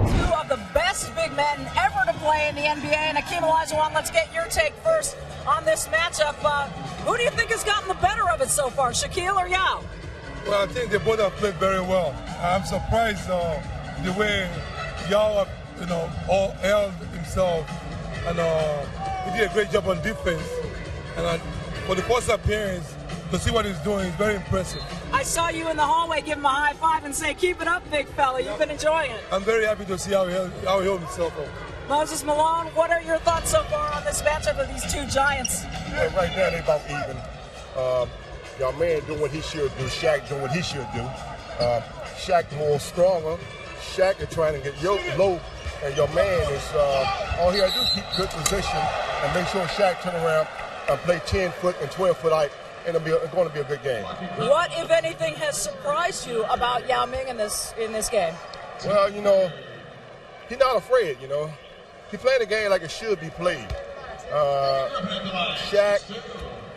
Two of the best big men ever to play in the NBA. And Akeem Olajuwon, let's get your take first on this matchup. Who do you think has gotten the better of it so far, Shaquille or Yao? Well, I think they both have played very well. I'm surprised the way Yao, all held himself, and he did a great job on defense. And for the first appearance, to see what he's doing is very impressive. I saw you in the hallway give him a high five and say, "Keep it up, big fella." You've been enjoying it. I'm very happy to see how he held himself up. Moses Malone, what are your thoughts so far on this matchup of these two giants? Yeah, right now they're about even. Your man doing what he should do. Shaq doing what he should do. Shaq more stronger. Shaq is trying to get low, and your man is all he got to do is keep good position and make sure Shaq turn around and play 10-foot and 12-foot height, and it's going to be a good game. What, if anything, has surprised you about Yao Ming in this game? Well, he's not afraid. He played the game like it should be played. Shaq,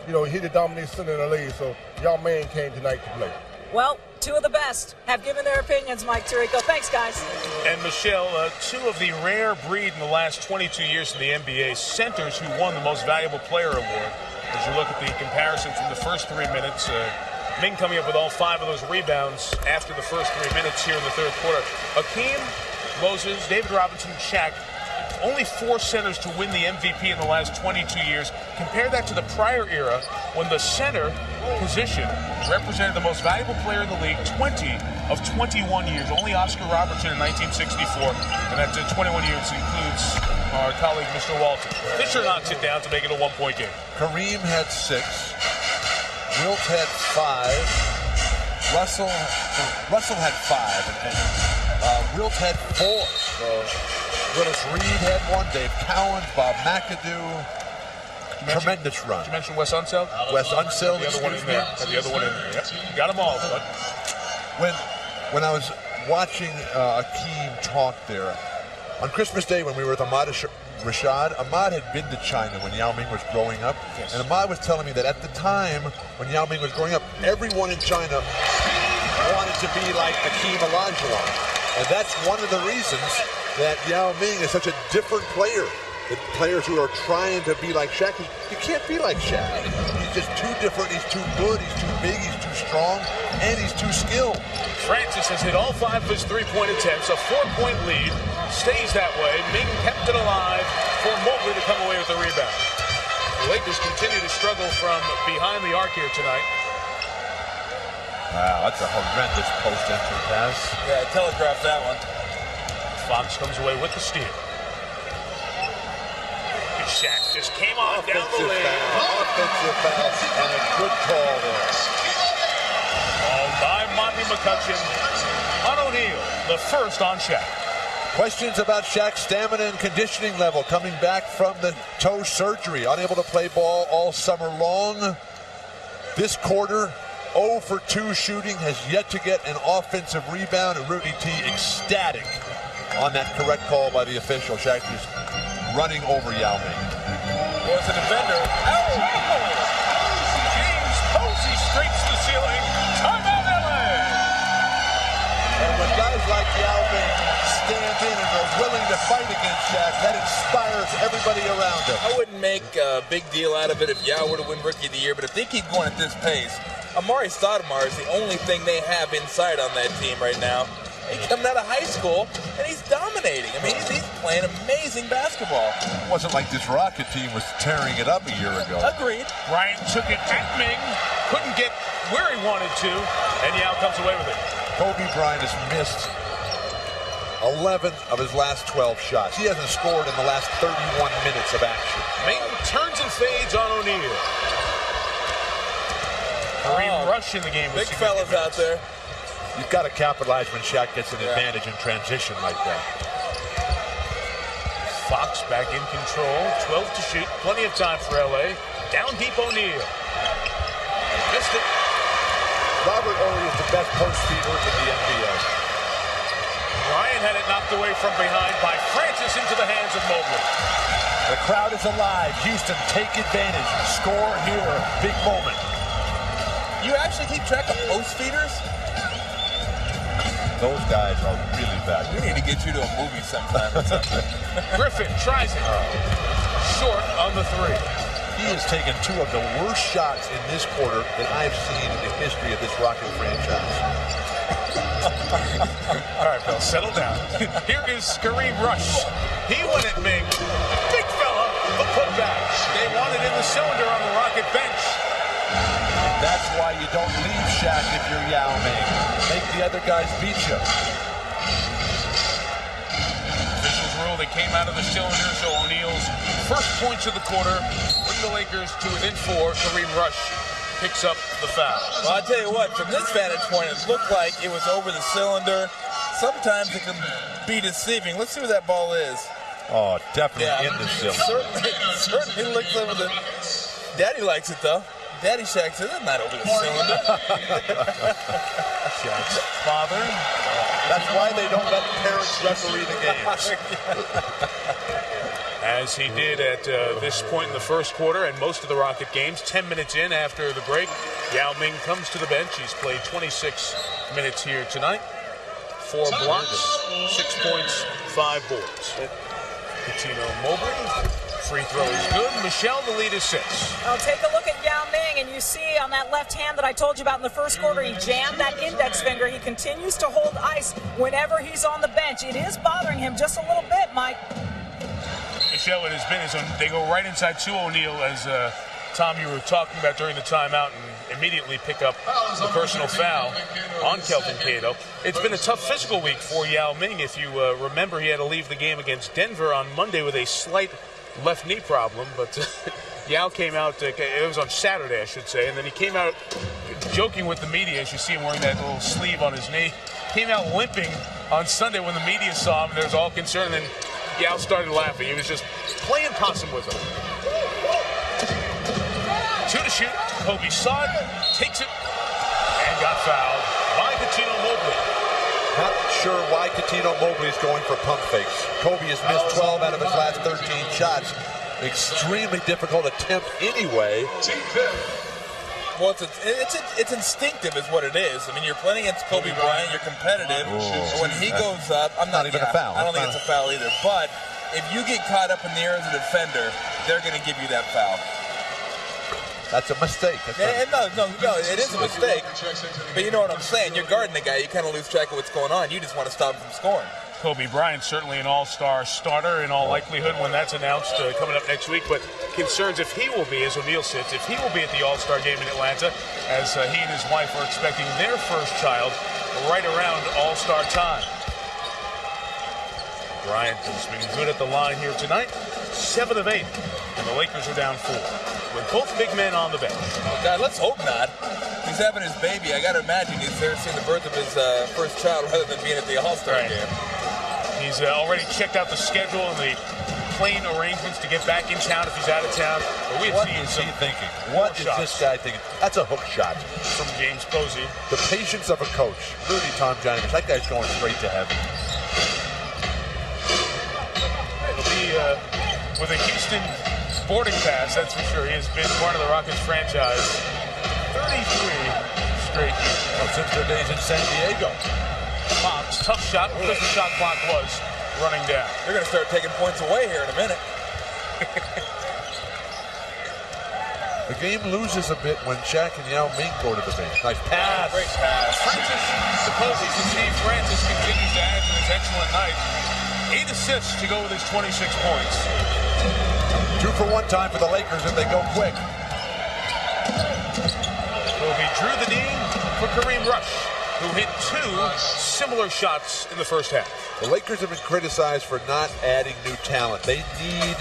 he the dominant center in the league, so Yao Ming came tonight to play. Well, two of the best have given their opinions, Mike Tirico. Thanks, guys. And Michelle, two of the rare breed in the last 22 years in the NBA, centers who won the Most Valuable Player Award. As you look at the comparison from the first 3 minutes, Ming coming up with all 5 of those rebounds after the first 3 minutes here in the third quarter. Akeem, Moses, David Robinson, Shaq, only 4 centers to win the MVP in the last 22 years. Compare that to the prior era when the center position represented the most valuable player in the league 20 of 21 years. Only Oscar Robertson in 1964, and that 21 years includes our colleague Mr. Walton. Fisher knocks it down to make it a 1-point game. Kareem had 6. Wilt had 5. Russell had 5, and Wilt had 4. So Willis Reed had 1. Dave Cowens, Bob McAdoo. Tremendous run. Did you mention Wes Unseld? Wes Unseld. The other one in there. The other one in there. Yep. You got them all, bud. When I was watching Akeem talk there, on Christmas Day when we were with Ahmad Rashad, Ahmad had been to China when Yao Ming was growing up. Yes. And Ahmad was telling me that at the time when Yao Ming was growing up, everyone in China wanted to be like Akeem Olajuwon. And that's one of the reasons that Yao Ming is such a different player. The players who are trying to be like Shaq, you can't be like Shaq. He's just too different, he's too good, he's too big, he's too strong, and he's too skilled. Francis has hit all 5 of his three-point attempts, a 4-point lead, stays that way. Ming kept it alive for Mobley to come away with the rebound. The Lakers continue to struggle from behind the arc here tonight. Wow, that's a horrendous post-entry pass. Yeah, telegraphed that one. Fox comes away with the steal. Shaq just came on down the lane. Offensive foul, and a good call there. Called by Monty McCutcheon on O'Neal, the first on Shaq. Questions about Shaq's stamina and conditioning level coming back from the toe surgery. Unable to play ball all summer long. This quarter, 0 for 2 shooting, has yet to get an offensive rebound. And Rudy T ecstatic on that correct call by the official. Shaq just running over Yao Ming. Was a defender. Oh! James Posey scrapes the ceiling. Timeout LA! And when guys like Yao Ming stand in and are willing to fight against Shaq, that inspires everybody around him. I wouldn't make a big deal out of it if Yao were to win Rookie of the Year, but if they keep going at this pace, Amari Stoudemire is the only thing they have inside on that team right now. He's coming out of high school, and he's dominating. I mean, he's playing amazing basketball. It wasn't like this Rocket team was tearing it up a year ago. Agreed. Bryant took it at Ming, couldn't get where he wanted to, and Yao comes away with it. Kobe Bryant has missed 11 of his last 12 shots. He hasn't scored in the last 31 minutes of action. Ming turns and fades on O'Neal. Kareem Rush in the game. Big fellas out there. You've got to capitalize when Shaq gets an advantage in transition like that. Fox back in control. 12 to shoot. Plenty of time for LA. Down deep O'Neal. Missed it. Robert Ory is the best post feeder in the NBA. Ryan had it knocked away from behind by Francis into the hands of Mobley. The crowd is alive. Houston, take advantage. Score here. Big moment. You actually keep track of post feeders? Those guys are really bad. We need to get you to a movie sometime or something. Griffin tries it. Short on the three. He has taken 2 of the worst shots in this quarter that I've seen in the history of this Rocket franchise. All right, Bill, settle down. Here is Kareem Rush. He went at Ming. Big fella, the putback. They want it in the cylinder on the Rocket bench. That's why you don't leave Shaq if you're Yao Ming. Make the other guys beat you. Officials rule they came out of the cylinder, so O'Neal's first points of the quarter bring the Lakers to within 4. Kareem Rush picks up the foul. Well, I'll tell you what, from this vantage point, it looked like it was over the cylinder. Sometimes it can be deceiving. Let's see where that ball is. Oh, definitely in the cylinder. Certainly looks over the... Daddy likes it, though. Daddy Shaq says it's not over the cylinder. Shaq's father. That's why they don't let parents referee the games. As he did at this point in the first quarter and most of the Rocket games. 10 minutes in after the break, Yao Ming comes to the bench. He's played 26 minutes here tonight. 4 blocks, 6 points, 5 boards. Coutinho Mobley. Free throw is good. Michelle, the lead is 6. Well, take a look at Yao Ming, and you see on that left hand that I told you about in the first quarter, he jammed that index finger. He continues to hold ice whenever he's on the bench. It is bothering him just a little bit, Mike. Michelle, it has been they go right inside to O'Neal, as Tom, you were talking about during the timeout, and immediately pick up the personal foul on Kelvin Cato. It's been a tough physical week for Yao Ming. If you remember, he had to leave the game against Denver on Monday with a slight left knee problem, but Yao came out, it was on Saturday, I should say, and then he came out joking with the media, as you see him wearing that little sleeve on his knee. Came out limping on Sunday when the media saw him, and there was all concern, and then Yao started laughing. He was just playing possum with him. 2 to shoot. Kobe saw it, takes it, and got fouled by Coutinho Mobley. Not sure why Coutinho Mobley is going for pump fakes. Kobe has missed 12 out of his last 13 shots. Extremely difficult attempt anyway. Well, it's instinctive is what it is. I mean, you're playing against Kobe Bryant, you're competitive. But when he goes up, not even a foul. I don't think it's a foul either. But if you get caught up in the air as a defender, they're going to give you that foul. That's a mistake. No, it is a mistake. But you know what I'm saying? You're guarding the guy. You kind of lose track of what's going on. You just want to stop him from scoring. Kobe Bryant, certainly an all-star starter in all likelihood when that's announced coming up next week. But concerns if he will be, as O'Neal sits, if he will be at the All-Star game in Atlanta, as he and his wife are expecting their first child right around All-Star time. Bryant has been good at the line here tonight. 7 of 8, and the Lakers are down 4. With both big men on the bench. Oh God, let's hope not. He's having his baby. I got to imagine he's there seeing the birth of his first child rather than being at the All-Star game. He's already checked out the schedule and the plane arrangements to get back in town if he's out of town. But what is he thinking? What is this guy thinking? That's a hook shot. From James Posey. The patience of a coach. Rudy Tom Johnson. That guy's going straight to heaven. It'll be with a Houston boarding pass, that's for sure. He has been part of the Rockets franchise 33 straight years. Well, since their days in San Diego. Fox, tough shot, because the shot clock was running down. They're going to start taking points away here in a minute. The game loses a bit when Shaq and Yao Ming go to the bench. Nice pass. Great pass. Francis, supposedly, Steve Francis continues to add to his excellent night. 8 assists to go with his 26 points. 2 for 1 time for the Lakers if they go quick. Kobe drew the knee for Kareem Rush, who hit 2 similar shots in the first half. The Lakers have been criticized for not adding new talent. They need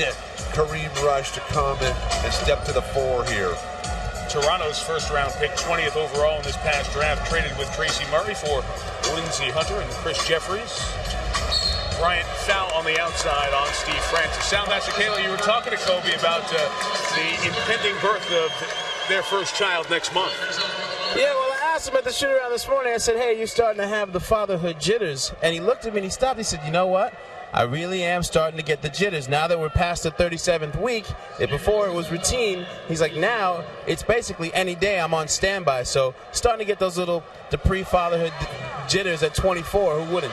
Kareem Rush to come and step to the fore here. Toronto's first-round pick, 20th overall in this past draft, traded with Tracy Murray for Lindsey Hunter and Chris Jeffries. Bryant foul on the outside on Steve Francis. Soundmaster Kayla, you were talking to Kobe about the impending birth of their first child next month. Yeah, well, I asked him at the shoot-around this morning. I said, hey, you're starting to have the fatherhood jitters. And he looked at me and he stopped. He said, you know what? I really am starting to get the jitters. Now that we're past the 37th week, before it was routine, he's like, now it's basically any day I'm on standby. So starting to get those little pre-fatherhood jitters at 24. Who wouldn't?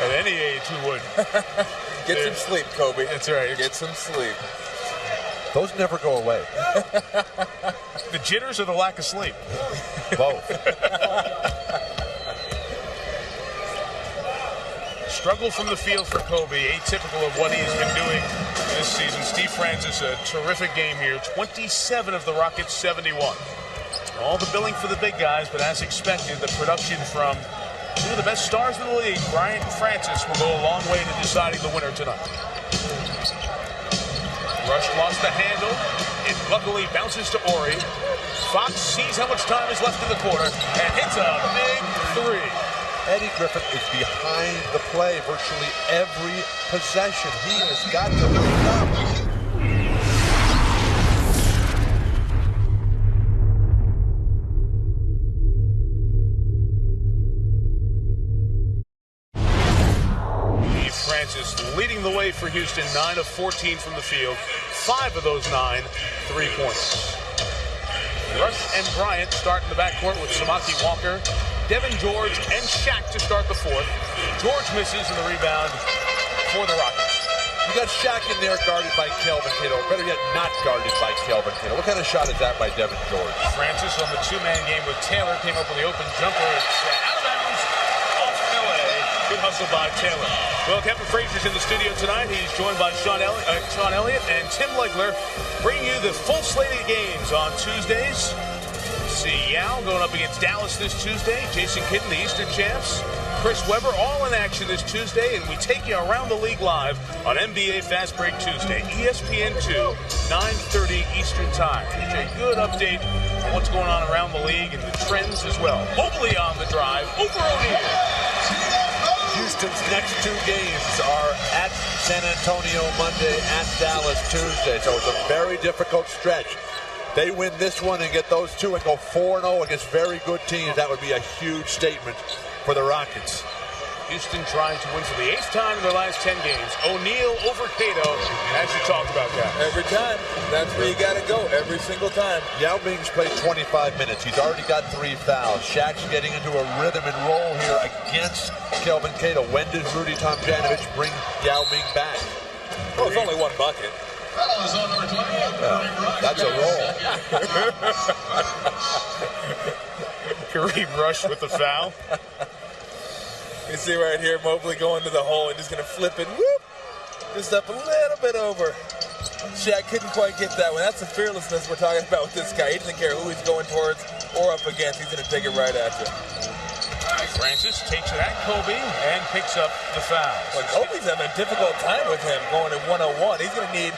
At any age, who would? Get some sleep, Kobe. That's right. Get some sleep. Those never go away. The jitters or the lack of sleep? Both. Struggle from the field for Kobe, atypical of what he's been doing this season. Steve Francis, a terrific game here. 27 of the Rockets' 71. All the billing for the big guys, but as expected, the production from two of the best stars in the league, Bryant and Francis, will go a long way to deciding the winner tonight. Rush lost the handle. It luckily bounces to Ori. Fox sees how much time is left in the quarter and hits a big 3. Eddie Griffin is behind the play virtually every possession. He has got to wake up. Steve Francis leading the way for Houston, 9 of 14 from the field. 5 of those 9 3-pointers. Rush and Bryant start in the backcourt with Samaki Walker, Devin George, and Shaq to start the fourth. George misses in the rebound for the Rockets. You got Shaq in there guarded by Kelvin Cato. Better yet, not guarded by Kelvin Cato. What kind of shot is that by Devin George? Francis on the 2-man game with Taylor came up with the open jumper. It's out of bounds off LA. Good hustle by Taylor. Well, Kevin Frazier's in the studio tonight. He's joined by Sean Elliott and Tim Legler, bringing you the full slate of games on Tuesdays. See Yao going up against Dallas this Tuesday. Jason Kitten, the Eastern champs. Chris Webber, all in action this Tuesday. And we take you around the league live on NBA Fast Break Tuesday. ESPN 2, 9:30 Eastern time. It's a good update on what's going on around the league and the trends as well. Mobley on the drive over O'Neal. Houston's next 2 games are at San Antonio Monday, at Dallas Tuesday. So it's a very difficult stretch. They win this one and get those 2 and go 4-0 against very good teams. That would be a huge statement for the Rockets. Houston trying to win for the 8th time in their last 10 games. O'Neal over Cato, as you talked about that. Every time. That's where you got to go, every single time. Yao Ming's played 25 minutes. He's already got 3 fouls. Shaq's getting into a rhythm and roll here against Kelvin Cato. When does Rudy Tomjanovich bring Yao Ming back? Well, it's only 1 bucket. That's a roll. Kareem Rush with the foul. You see right here, Mobley going to the hole and just going to flip it. Whoop! Just up a little bit over. Shaq couldn't quite get that one. That's the fearlessness we're talking about with this guy. He doesn't care who he's going towards or up against. He's going to take it right at you. Francis takes it at Kobe and picks up the foul. Well, Kobe's having a difficult time with him going at 101. He's going to need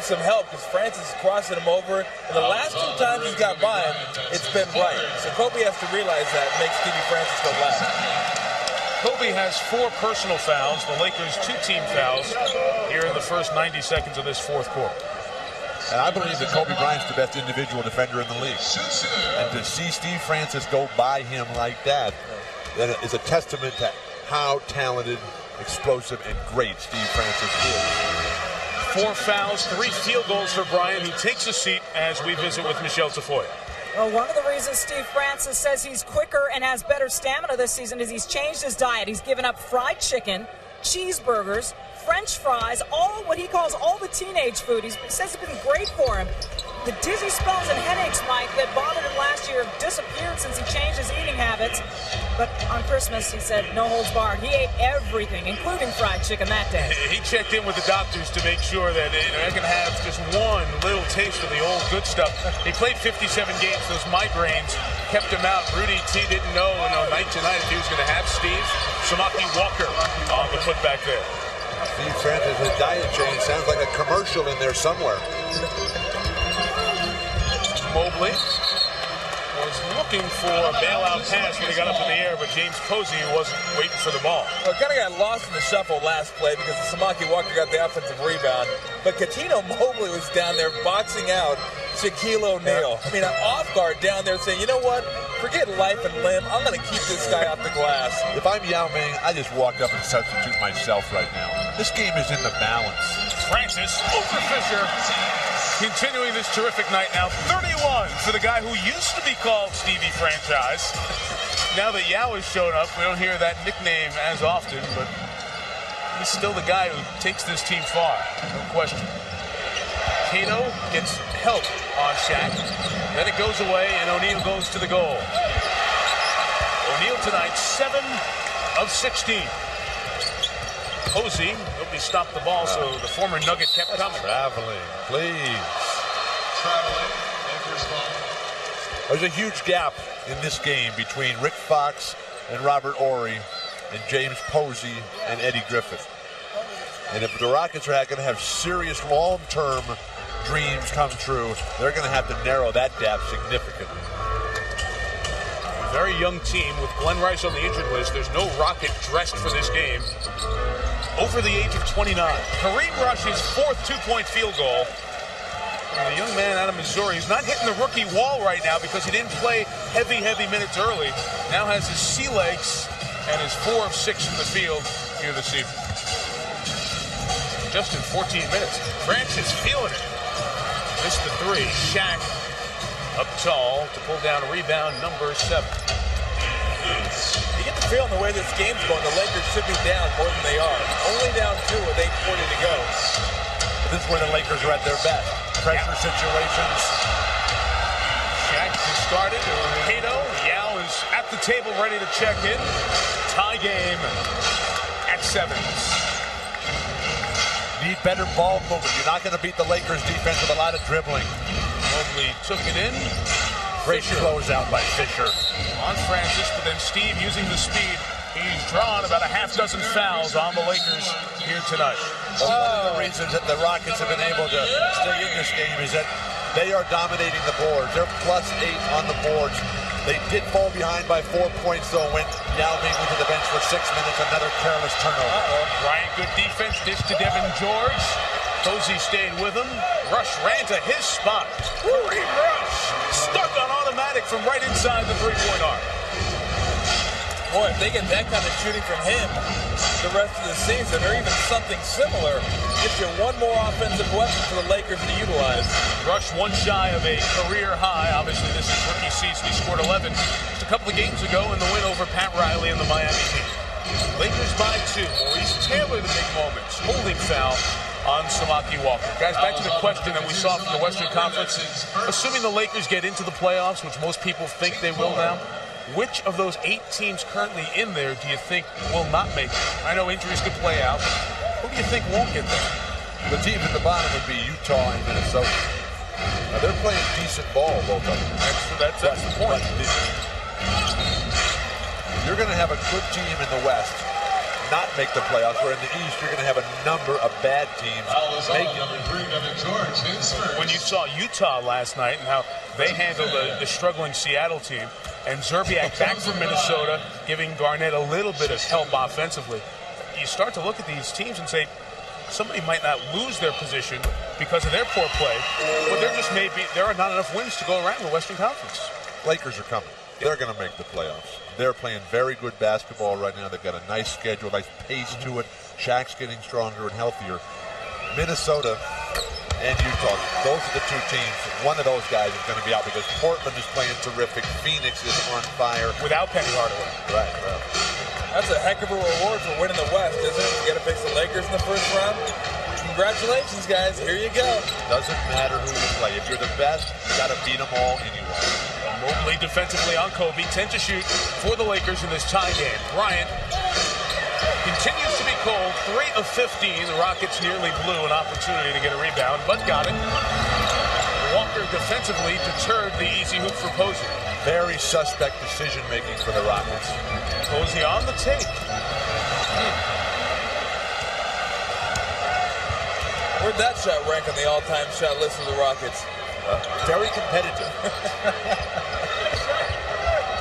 some help because Francis is crossing him over. And the last 2 times he's got by him, it's been right. So Kobe has to realize that and make Stevie Francis go last. Kobe has 4 personal fouls. The Lakers 2 team fouls here in the first 90 seconds of this 4th quarter. And I believe that Kobe Bryant's the best individual defender in the league. And to see Steve Francis go by him like that is a testament to how talented, explosive, and great Steve Francis is. 4 fouls, 3 field goals for Bryant, who takes a seat as we visit with Michelle Tafoya. Well, one of the reasons Steve Francis says he's quicker and has better stamina this season is he's changed his diet. He's given up fried chicken, cheeseburgers, French fries, all what he calls all the teenage food. He says it's been great for him. The dizzy spells and headaches, Mike, that bothered him last year have disappeared since he changed his eating habits. but on Christmas he said no holds barred. He ate everything, including fried chicken that day. He checked in with the doctors to make sure that they can have just one little taste of the old good stuff. He played 57 games. Those migraines kept him out. Rudy T didn't know night tonight if he was going to have Steve Samaki Walker on the putback there. Steve Francis' diet change sounds like a commercial in there somewhere. Mobley was looking for a bailout pass when he got up in the air, but James Posey wasn't waiting for the ball. Well, kind of got lost in the shuffle last play because Samaki Walker got the offensive rebound. But Katino Mobley was down there boxing out Shaquille O'Neal. I mean, an off guard down there saying, you know what? Forget life and limb. I'm going to keep this guy off the glass. If I'm Yao Ming, I just walk up and substitute myself right now. This game is in the balance. Francis over Fisher. Continuing this terrific night now. 31 for the guy who used to be called Stevie Franchise. Now that Yao has shown up, we don't hear that nickname as often, but he's still the guy who takes this team far. No question. Cato gets help on Shaq. Then it goes away, and O'Neal goes to the goal. O'Neal tonight, 7 of 16. Posey, nobody stopped the ball, so the former Nugget kept coming. Traveling, please. Traveling, Lakers ball. There's a huge gap in this game between Rick Fox and Robert Horry and James Posey and Eddie Griffin. And if the Rockets are going to have serious long-term dreams come true, they're going to have to narrow that gap significantly. Very young team with Glenn Rice on the injured list. There's no Rocket dressed for this game. Over the age of 29. Kareem Rush's fourth two-point field goal. And the young man out of Missouri who's not hitting the rookie wall right now because he didn't play heavy minutes early. Now has his sea legs and is 4 of 6 from the field here this evening. Just in 14 minutes. Francis feeling it. Missed the three. Shaq up tall to pull down a rebound, number 7. You get the feeling the way this game's going, the Lakers should be down more than they are. Only down 2 with 8:40 to go. This is where the Lakers are at their best. Pressure situations. Shaq has started. Cato, Yao is at the table ready to check in. Tie game at 7. Need better ball movement. You're not going to beat the Lakers defense with a lot of dribbling. Mobley took it in. Great closeout by Fisher. On Francis, but then Steve using the speed. He's drawn about a half dozen fouls on the Lakers here tonight. Well, one of the reasons that the Rockets have been able to stay in this game is that they are dominating the boards. They're +8 on the boards. They did fall behind by 4 points, though, when Yao Ming went to the bench for 6 minutes. Another careless turnover. Bryant, good defense. Dish to Devin George. Posey stayed with him. Rush ran to his spot. Kareem Rush stuck on automatic from right inside the three-point arc. Boy, if they get that kind of shooting from him the rest of the season, or even something similar, gets you one more offensive weapon for the Lakers to utilize. Rush one shy of a career high. Obviously, this is rookie season. He scored 11 just a couple of games ago in the win over Pat Riley and the Miami Heat. Lakers by 2. Maurice Taylor, the big moments. Holding foul on Samaki Walker. Guys, back to the question that we saw from the Western Conference. Assuming the Lakers get into the playoffs, which most people think they will now, which of those 8 teams currently in there do you think will not make it? I know injuries could play out. Who do you think won't get there? The team at the bottom would be Utah and Minnesota. Now, they're playing decent ball, both of them. That's the point. You're going to have a good team in the West not make the playoffs, where in the East you're going to have a number of bad teams make it. When you saw Utah last night and how they handled the struggling Seattle team, and Zerbiak back from Minnesota, giving Garnett a little bit of help offensively, you start to look at these teams and say, somebody might not lose their position because of their poor play, but there are not enough wins to go around in the Western Conference. Lakers are coming. They're going to make the playoffs. They're playing very good basketball right now. They've got a nice schedule, nice pace to it. Shaq's getting stronger and healthier. Minnesota and Utah, those are the 2 teams. One of those guys is going to be out because Portland is playing terrific. Phoenix is on fire. Without Penny Hardaway. Right. That's a heck of a reward for winning the West, isn't it? You got to face the Lakers in the first round. Congratulations, guys. Here you go. Doesn't matter who you play. If you're the best, you got to beat them all anyway. Mobley defensively on Kobe. 10 to shoot for the Lakers in this tie game. Bryant continues to be cold. 3 of 15. The Rockets nearly blew an opportunity to get a rebound, but got it. Walker defensively deterred the easy hoop for Posey. Very suspect decision-making for the Rockets. Posey on the take. Where'd that shot rank on the all-time shot list for the Rockets? Very competitive.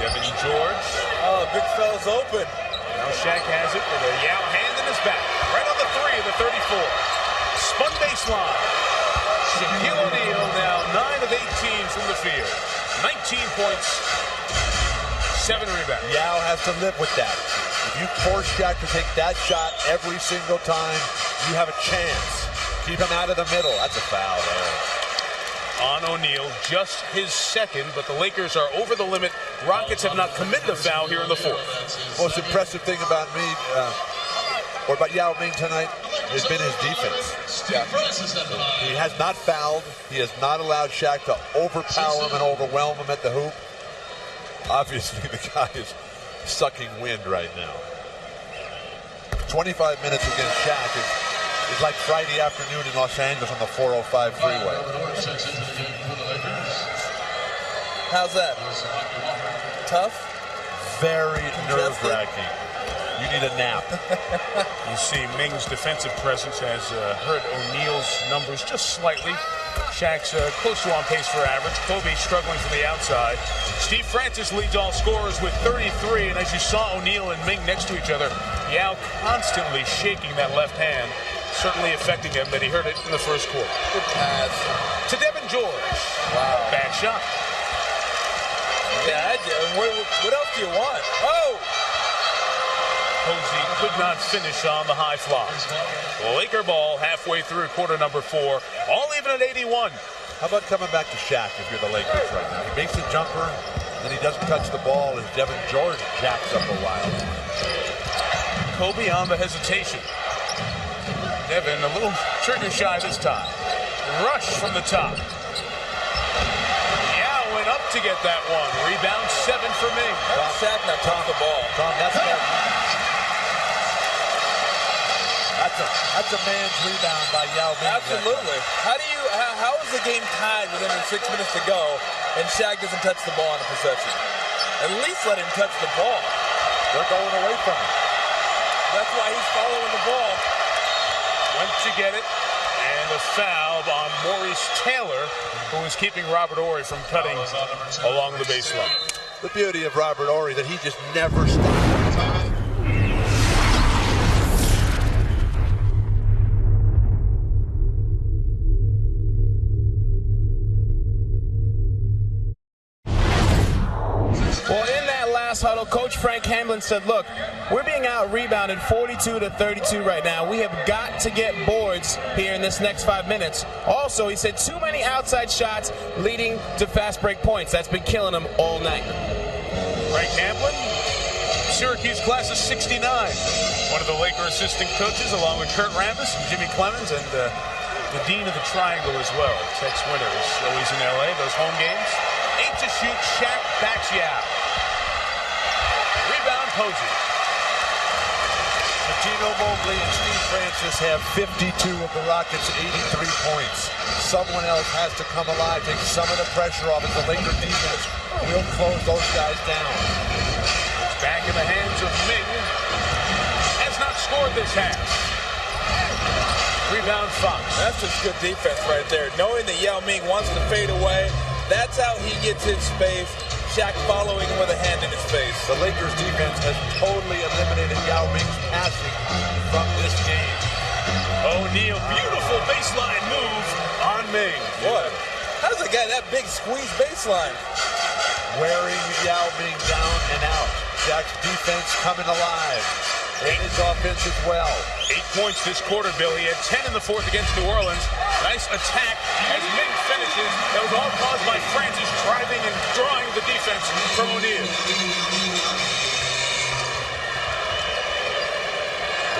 Devin George. Oh, big fella's open. Now Shaq has it with a Yao hand in his back. Right on the 3 of the 34. Spun baseline. Shaquille O'Neal now 9 of 18 from the field. 19 points, 7 rebounds. Yao has to live with that. If you force Shaq to take that shot every single time, you have a chance. Keep him out of the middle. That's a foul there. On O'Neal, just his second, but the Lakers are over the limit. Rockets have not committed a foul here in the fourth. Most impressive thing about me, or about Yao Ming tonight, has been his defense. Yeah. He has not fouled. He has not allowed Shaq to overpower him and overwhelm him at the hoop. Obviously, the guy is sucking wind right now. 25 minutes against Shaq is like Friday afternoon in Los Angeles on the 405 freeway. How's that? Tough? Very nerve-wracking. You need a nap. You see Ming's defensive presence has hurt O'Neal's numbers just slightly. Shaq's close to on pace for average. Kobe struggling from the outside. Steve Francis leads all scorers with 33, and as you saw O'Neal and Ming next to each other, Yao constantly shaking that left hand, certainly affecting him that he hurt it in the first quarter. Good pass. To Devin George. Wow. Bad shot. Yeah, what else do you want? Oh! Posey could not finish on the high fly. Laker ball halfway through quarter number 4. All even at 81. How about coming back to Shaq if you're the Lakers right now? He makes a jumper, then he doesn't touch the ball as Devin George jacks up a while. Kobe on the hesitation. Devin a little trigger shy this time. Rush from the top. Yao went up to get that one. Rebound 7 for Ming. Shaq now touched the ball. Tom, that's a man's rebound by Yao Ming. Absolutely. How is the game tied with under 6 minutes to go and Shaq doesn't touch the ball on a possession? At least let him touch the ball. They're going away from him. That's why he's following the ball. Went to get it, and a foul on Maurice Taylor, who was keeping Robert Horry from cutting along the baseline. The beauty of Robert Horry that he just never stopped. Well, in that last huddle, Coach Frank Hamlin said, look, we're being out-rebounded 42-32 right now. We have got to get boards here in this next 5 minutes. Also, he said too many outside shots leading to fast break points. That's been killing him all night. Frank Hamlin, Syracuse class of 69. One of the Laker assistant coaches, along with Kurt Rambis and Jimmy Clemens, and the dean of the Triangle as well. Tex Winters, always in L.A., those home games. 8 to shoot, Shaq backs Yao. Rebound, Posey. Tino Mobley and Steve Francis have 52 of the Rockets' 83 points. Someone else has to come alive, take some of the pressure off as the Laker defense will close those guys down. Back in the hands of Ming. Has not scored this half. Rebound, Fox. That's just good defense right there. Knowing that Yao Ming wants to fade away, that's how he gets his space. Shaq following him with a hand in his face. The Lakers defense has totally eliminated Yao Ming's passing from this game. O'Neal, beautiful baseline move on Ming. What? How's a guy that big squeeze baseline? Wearing Yao Ming down and out. Shaq's defense coming alive. And his offense as well. 8 points this quarter, Bill. He had 10 in the fourth against New Orleans. Nice attack as Ming finishes. That was all caused by Francis driving and drawing the defense from O'Neal.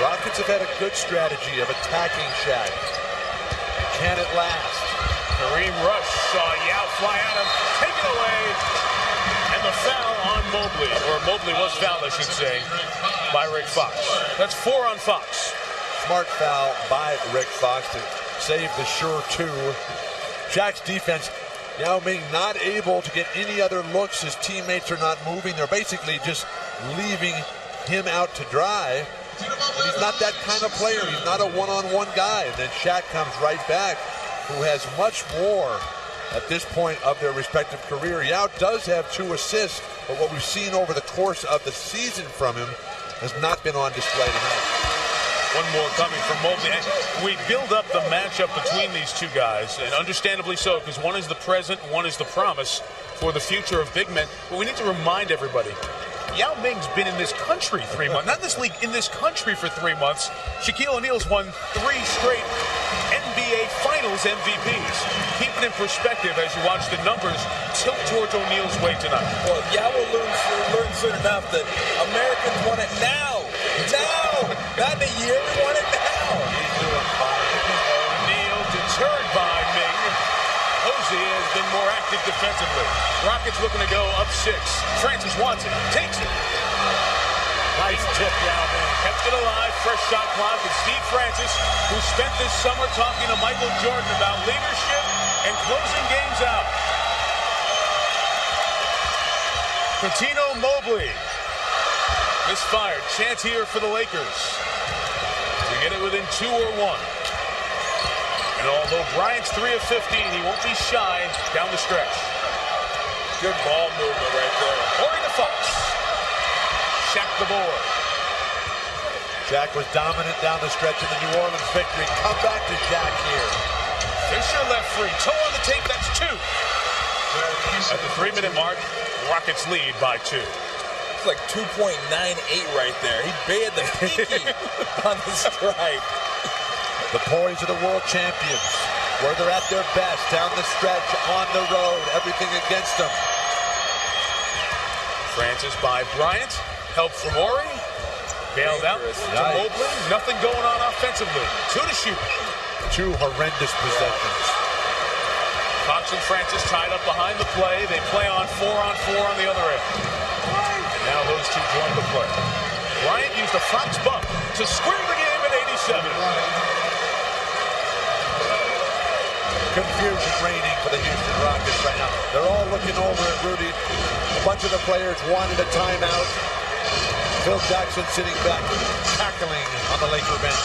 Rockets have had a good strategy of attacking Shaq. Can it last? Kareem Rush saw Yao fly at him. Take it away. And the foul on Mobley, or Mobley was fouled, I should say, by Rick Fox. That's 4 on Fox. Smart foul by Rick Fox to save the sure 2. Shaq's defense, Yao Ming not able to get any other looks. His teammates are not moving. They're basically just leaving him out to dry. But he's not that kind of player. He's not a one-on-one guy. And then Shaq comes right back, who has much more at this point of their respective career. Yao does have 2 assists, but what we've seen over the course of the season from him has not been on display tonight. One more coming from Mobley. We build up the matchup between these two guys, and understandably so, because one is the present, one is the promise for the future of big men. But we need to remind everybody, Yao Ming's been in this country 3 months, not in this league, in this country for 3 months. Shaquille O'Neal's won 3 straight NBA Finals MVPs. Keep it in perspective as you watch the numbers tilt towards O'Neal's way tonight. Well, Yao will learn soon enough that Americans want it now. Now! Not in a year, we want it now. He's doing fine. O'Neal deterred by Ming. Posey has been more active defensively. Rockets looking to go up 6. Francis wants it, takes it. Nice tip, Yao Ming. Kept it alive, fresh shot clock. And Steve Francis, who spent this summer talking to Michael Jordan about leadership and closing games out. Cuttino Mobley. Misfired. Chance here for the Lakers to get it within 2 or 1. And although Bryant's 3 of 15, he won't be shy down the stretch. Good ball movement right there. Horry to Fox. Shaq the board. Shaq was dominant down the stretch in the New Orleans victory. Come back to Shaq here. Fisher left free. Toe on the tape. That's 2. At the 3-minute mark, Rockets lead by 2. It's like 2.98 right there. He bayed the pinky on the strike. The poise of the world champions, where they're at their best, down the stretch, on the road, everything against them. Francis by Bryant. Help from Horry. Bailed out to Mobley. Nothing going on offensively. 2 to shoot. 2 horrendous possessions. Fox and Francis tied up behind the play. They play on 4-on-4 on the other end. Now those 2 join the play. Bryant used a Fox bump to square the game at 87. Confusion reigning for the Houston Rockets right now. They're all looking over at Rudy. A bunch of the players wanted a timeout. Phil Jackson sitting back, cackling on the Laker bench.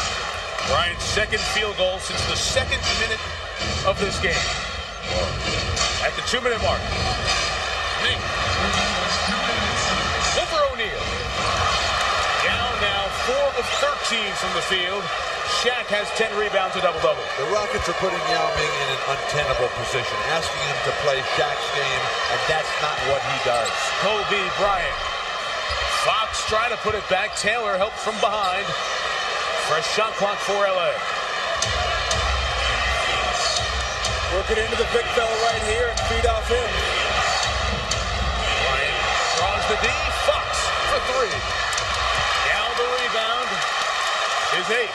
Bryant's 2nd field goal since the 2nd minute of this game. At the 2-minute mark. Ming. Over O'Neal. Yao now 4 of 13 from the field. Shaq has 10 rebounds, a double-double. The Rockets are putting Yao Ming in an untenable position, asking him to play Shaq's game, and that's not what he does. Kobe Bryant. Fox trying to put it back. Taylor helped from behind. Fresh shot clock for LA. Working into the big fella right here and feed off him. Bryant draws the D. Fox for 3. Down the rebound is 8.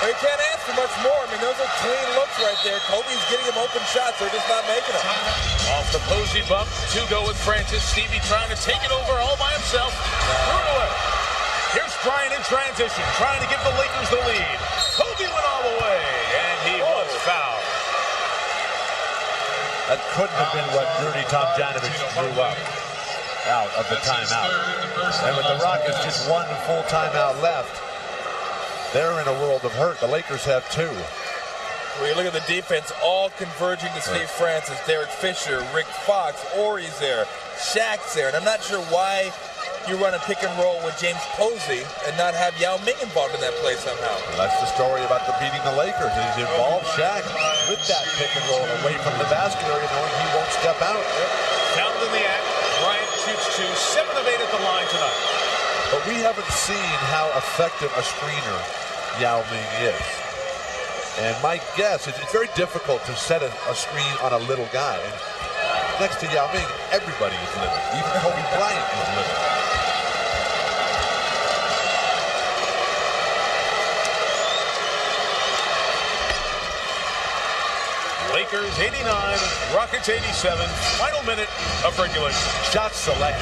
Well, you can't ask for much more. I mean, those are clean looks right there. Kobe's getting him open shots. They're just not making them. Off the Posey bump. 2 go with Francis. Stevie trying to take it over all by himself. Threw it away. Here's Bryant in transition, trying to give the Lakers the lead. Kobe went all the way, and he was fouled. That couldn't have been what Rudy Tomjanovich drew up out of the timeout. And with the Rockets just 1 full timeout left, they're in a world of hurt. The Lakers have 2. Well, you look at the defense, all converging to Steve Francis, Derek Fisher, Rick Fox, Horry's there, Shaq's there, and I'm not sure why you run a pick and roll with James Posey and not have Yao Ming involved in that play somehow. Well, that's the story about the beating the Lakers. He's involved Shaq with that pick and roll away from the basket area, knowing he won't step out. Fouled in the act. Bryant shoots 2, 7 of 8 at the line tonight. But we haven't seen how effective a screener Yao Ming is. And my guess is it's very difficult to set a screen on a little guy. And next to Yao Ming, everybody is little. Even Kobe Bryant is little. Lakers 89, Rockets 87. Final minute of regulation. Shot selection.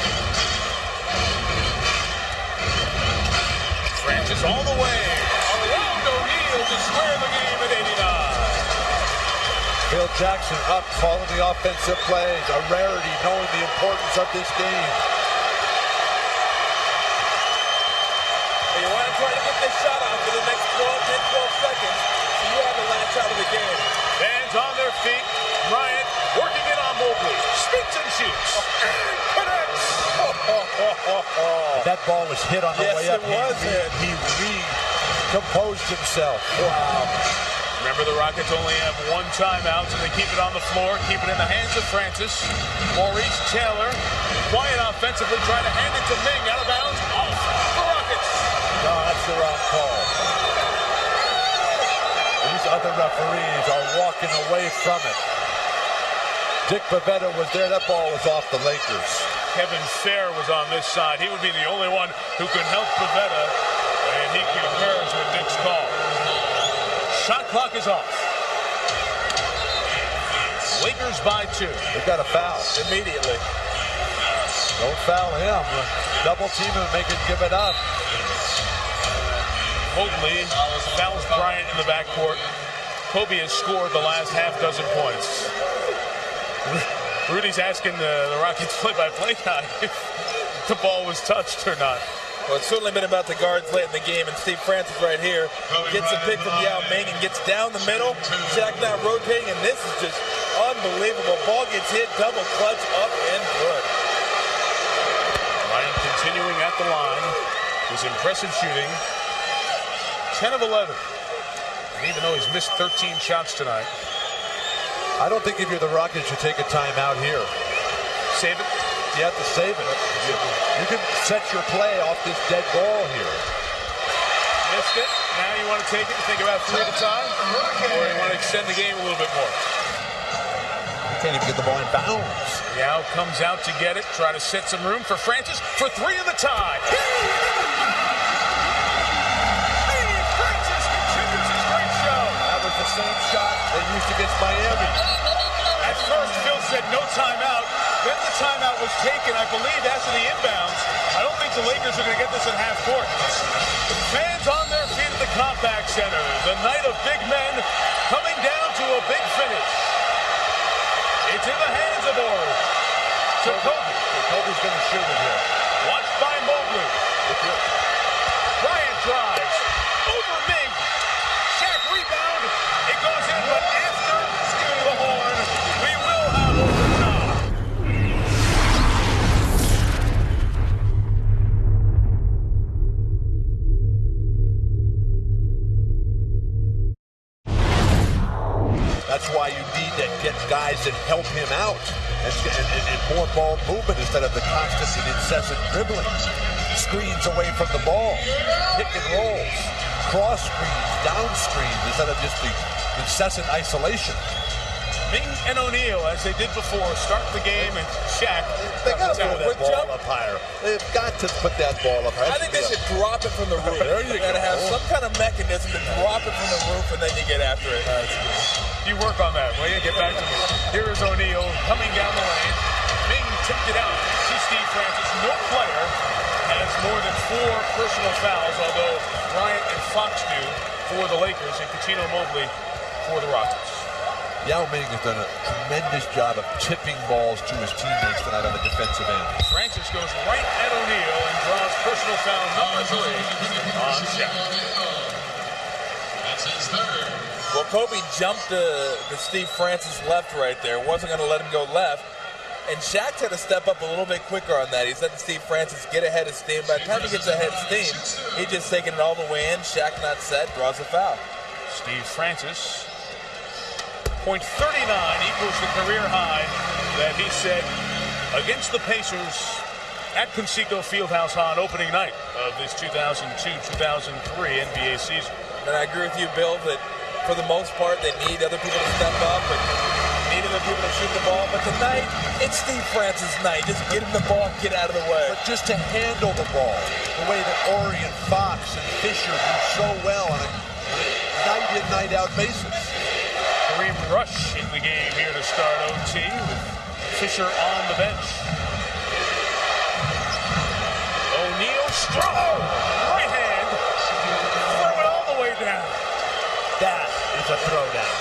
Francis all the way around O'Neal to square the game at 89. Phil Jackson up, calling the offensive plays. A rarity, knowing the importance of this game. You want to try to get this shot off for the next 10, 12 seconds. So you have the last shot of the game. Fans on their feet. Bryant working in on Mobley. Spins and shoots. Connects. That ball was hit on the way up. He recomposed himself. Wow. Remember, the Rockets only have one timeout, so they keep it on the floor, keep it in the hands of Francis. Maurice Taylor, quiet offensively, trying to hand it to Ming, out of bounds, off the Rockets. No, that's the wrong call. These other referees are walking away from it. Dick Pavetta was there. That ball was off the Lakers. Kevin Fair was on this side. He would be the only one who could help Pavetta, and he concurs with Dick's call. Shot clock is off. Lakers by 2. They got a foul. Immediately. Don't foul him. Double team him, make it give it up. Mobley fouls Bryant in the backcourt. Kobe has scored the last half dozen points. Rudy's asking the Rockets play-by-play guy if the ball was touched or not. Well, it's certainly been about the guards late in the game, and Steve Francis right here gets a pick from Yao Ming and gets down the middle. Shaq now rotating, and this is just unbelievable. Ball gets hit, double clutch, up and good. Bryant continuing at the line. His impressive shooting. 10 of 11. And even though he's missed 13 shots tonight. I don't think if you're the Rockets, you take a timeout here. Save it? You have to save it. You can set your play off this dead ball here. Missed it. Now you want to take it and think about 3 at a time? Or you want to extend the game a little bit more? You can't even get the ball in bounds. Yao comes out to get it. Try to set some room for Francis for 3 in the tie. Francis continues his great show. That was the same shot they used against Miami. At first, Phil said no timeout. Then the timeout was taken, I believe, after the inbounds. I don't think the Lakers are going to get this in half court. Fans on their feet at the Compaq Center. The night of big men coming down to a big finish. It's in the hands of Ori. To Kobe. Kobe's going to shoot it here. Watched by Mobley. Bryant drives. Over Ming. Shaq rebound. It goes in, but after the horn, we will have overtime. That's why you need to get guys that help him out and more ball movement instead of the constant and incessant dribbling. Screens away from the ball, pick and rolls, cross screens, down screens instead of just the incessant isolation. Ming and O'Neal, as they did before, start the game, and Shaq. They got to throw that ball up higher. They've got to put that ball up higher. I think they should drop it from the roof. There you got to have some kind of mechanism to drop it from the roof, and then you get after it. You work on that, will you? Get back to me. Here is O'Neal coming down the lane. Ming tipped it out to Steve Francis. No player has more than 4 personal fouls, although Bryant and Fox do for the Lakers and Coutinho Mobley for the Rockets. Yao Ming has done a tremendous job of tipping balls to his teammates tonight on the defensive end. Francis goes right at O'Neal and draws personal foul number 3 on Shaq. That's his third. Well, Kobe jumped to Steve Francis left right there. Wasn't going to let him go left. And Shaq had to step up a little bit quicker on that. He's letting Steve Francis get ahead of steam. By the time he gets ahead of steam, he's just taking it all the way in. Shaq not set, draws a foul. Steve Francis, .39 equals the career high that he set against the Pacers at Conseco Fieldhouse on opening night of this 2002-2003 NBA season. And I agree with you, Bill, that for the most part, they need other people to step up and need other people to shoot the ball. But tonight, it's Steve Francis' night. Just get him the ball and get out of the way. But just to handle the ball, the way that Ori and Fox and Fisher do so well on a night-in, night-out basis. Kareem Rush in the game here to start OT with Fisher on the bench. O'Neal strong right hand, throw it all the way down. That is a throwdown.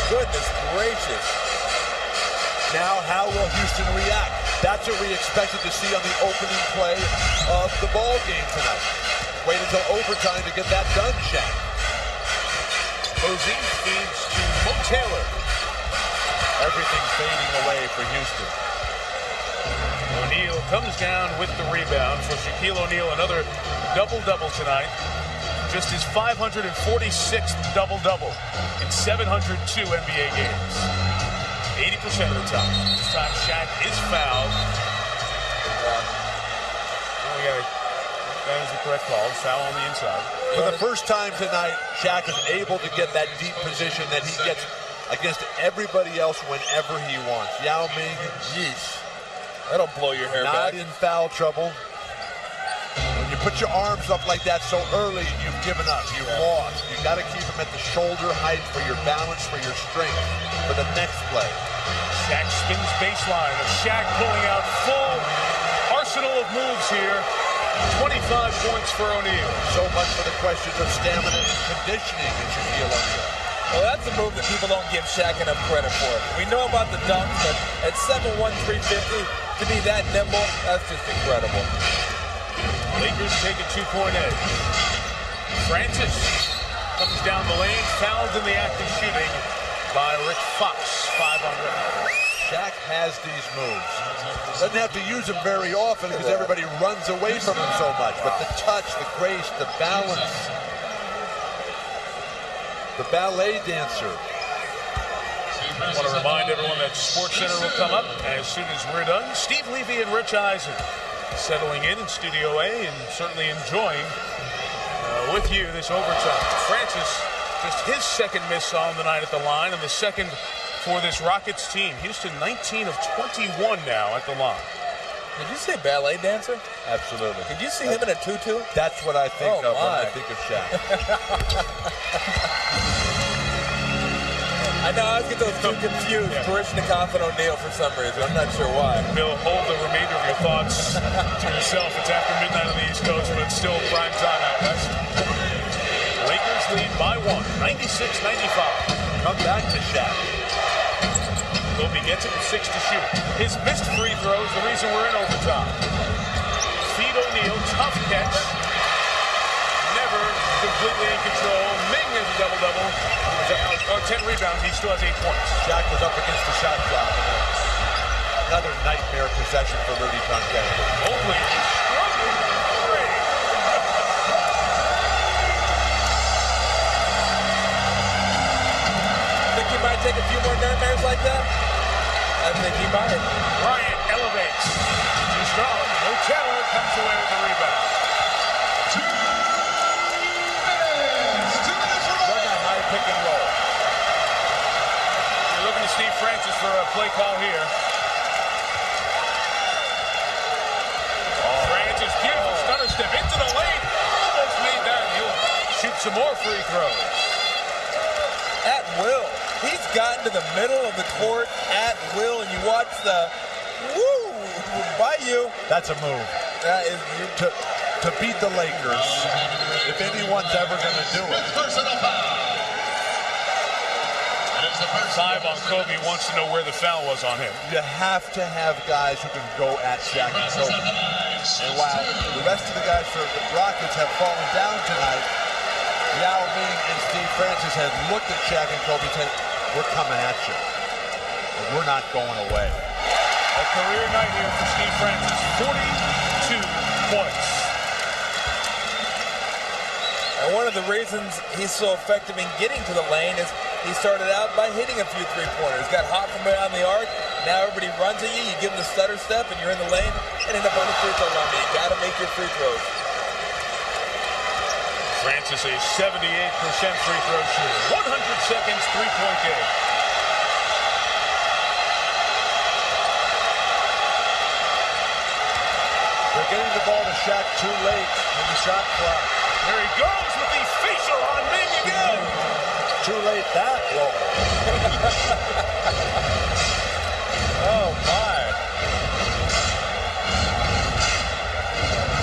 Goodness gracious. Now, how will Houston react? That's what we expected to see on the opening play of the ball game tonight. Wait until overtime to get that done, Shaq. Posey feeds to Mo Taylor. Everything fading away for Houston. O'Neal comes down with the rebound for Shaquille O'Neal, another double-double tonight. Just his 546th double-double in 702 NBA games. 80% of the time. This time Shaq is fouled. That was the correct call. Foul on the inside. For the first time tonight, Shaq is able to get that deep position that he gets against everybody else whenever he wants. Yao Ming, Yeesh. That'll blow your hair not back. in foul trouble. When you put your arms up like that so early, you've given up. You've lost. You've got to keep them at the shoulder height for your balance, for your strength, for the next play. Shaq spins baseline. Of Shaq pulling out full arsenal of moves here. 25 points for O'Neal. So much for the questions of stamina and conditioning in Shaquille O'Neal. Well, that's a move that people don't give Shaq enough credit for. We know about the dunks, but at 7'1", 350, to be that nimble, that's just incredible. Lakers take a 2-point edge. Francis comes down the lane, fouled in the act of shooting by Rick Fox. 5 on one. Shaq has these moves. Doesn't have to use them very often because everybody runs away from him so much. But the touch, the grace, the balance, the ballet dancer. I want to remind everyone that SportsCenter will come up as soon as we're done. Steve Levy and Rich Eisen settling in Studio A and certainly enjoying with you this overtime. Francis, just his second miss on the night at the line and the second for this Rockets team. Houston 19 of 21 now at the line. Did you say ballet dancer? Absolutely. Did you see him in a tutu? That's what I think of when I think of Shaq. I know, I get those two confused. Parishnikov and O'Neal for some reason. I'm not sure why. Bill, hold the remainder of your thoughts to yourself. It's after midnight on the East Coast, but it's still prime time out west. Lakers lead by 1, 96-95. Come back to Shaq. Kobe gets it with 6 to shoot. His missed free throws, the reason we're in overtime. Feed O'Neal, tough catch. Never completely in control. Ming has a double-double. 10 rebounds, he still has 8 points. Shaq was up against the shot clock. Another nightmare possession for Rudy Tonka. Only Think he might take a few more nightmares like that? I think he might. Bryant elevates. Too strong. Taylor comes away with the rebound. 2 minutes Run a high pick and roll. You're looking to Steve Francis for a play call here. Francis, beautiful stutter step into the lane. Almost made that. He'll shoot some more free throws. At will. He's gotten to the middle of the court at will, and you watch the woo by you. That's a move. That is To beat the Lakers, if anyone's ever going to do it. Personal foul. 5 on Kobe, wants to know where the foul was on him. You have to have guys who can go at Shaq and Kobe. And while the rest of the guys for the Rockets have fallen down tonight, Yao Ming and Steve Francis have looked at Shaq and Kobe and said, we're coming at you. And we're not going away. A career night here for Steve Francis. 42 points. And one of the reasons he's so effective in getting to the lane is he started out by hitting a few three-pointers. Got hot from behind the arc. Now everybody runs at you. You give them the stutter step, and you're in the lane and end up on the free throw line. You got to make your free throws. Francis, a 78% free throw shooter. 100 seconds, 3-point game. They're getting the ball to Shaq too late in the shot clock. There he goes with the facial on Ming again. Too like that. Whoa. Oh, my.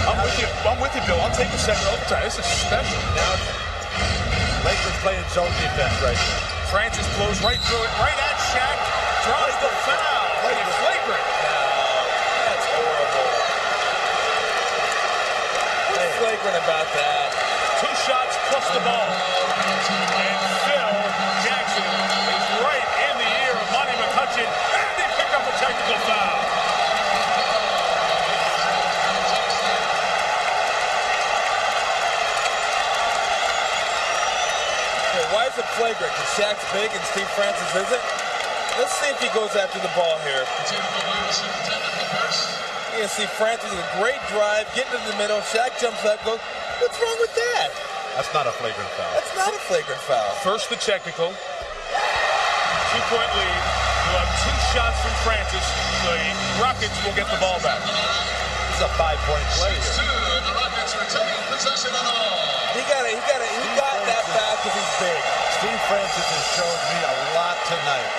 I'm with you, Bill. I'll take the second overtime. This is special. Now, Lakers playing zone defense right now. Francis blows right through it, right at Shaq. Draws the foul. It's flagrant. That's horrible. What's flagrant about that? 2 shots plus the ball. And Phil Jackson is right in the ear of Monty McCutcheon, and he picked up a technical foul. Hey, why is it flagrant? Because Shaq's big and Steve Francis isn't? Let's see if he goes after the ball here. You see Francis with a great drive, getting in the middle. Shaq jumps up, goes, what's wrong with that? That's not a flagrant foul. That's not a flagrant foul. First the technical. 2-point lead. We'll have 2 shots from Francis. The Rockets will get the ball back. This is a 5-point play here. The Rockets retain possession of the ball. He got that foul because he's big. Steve Francis has shown me a lot tonight.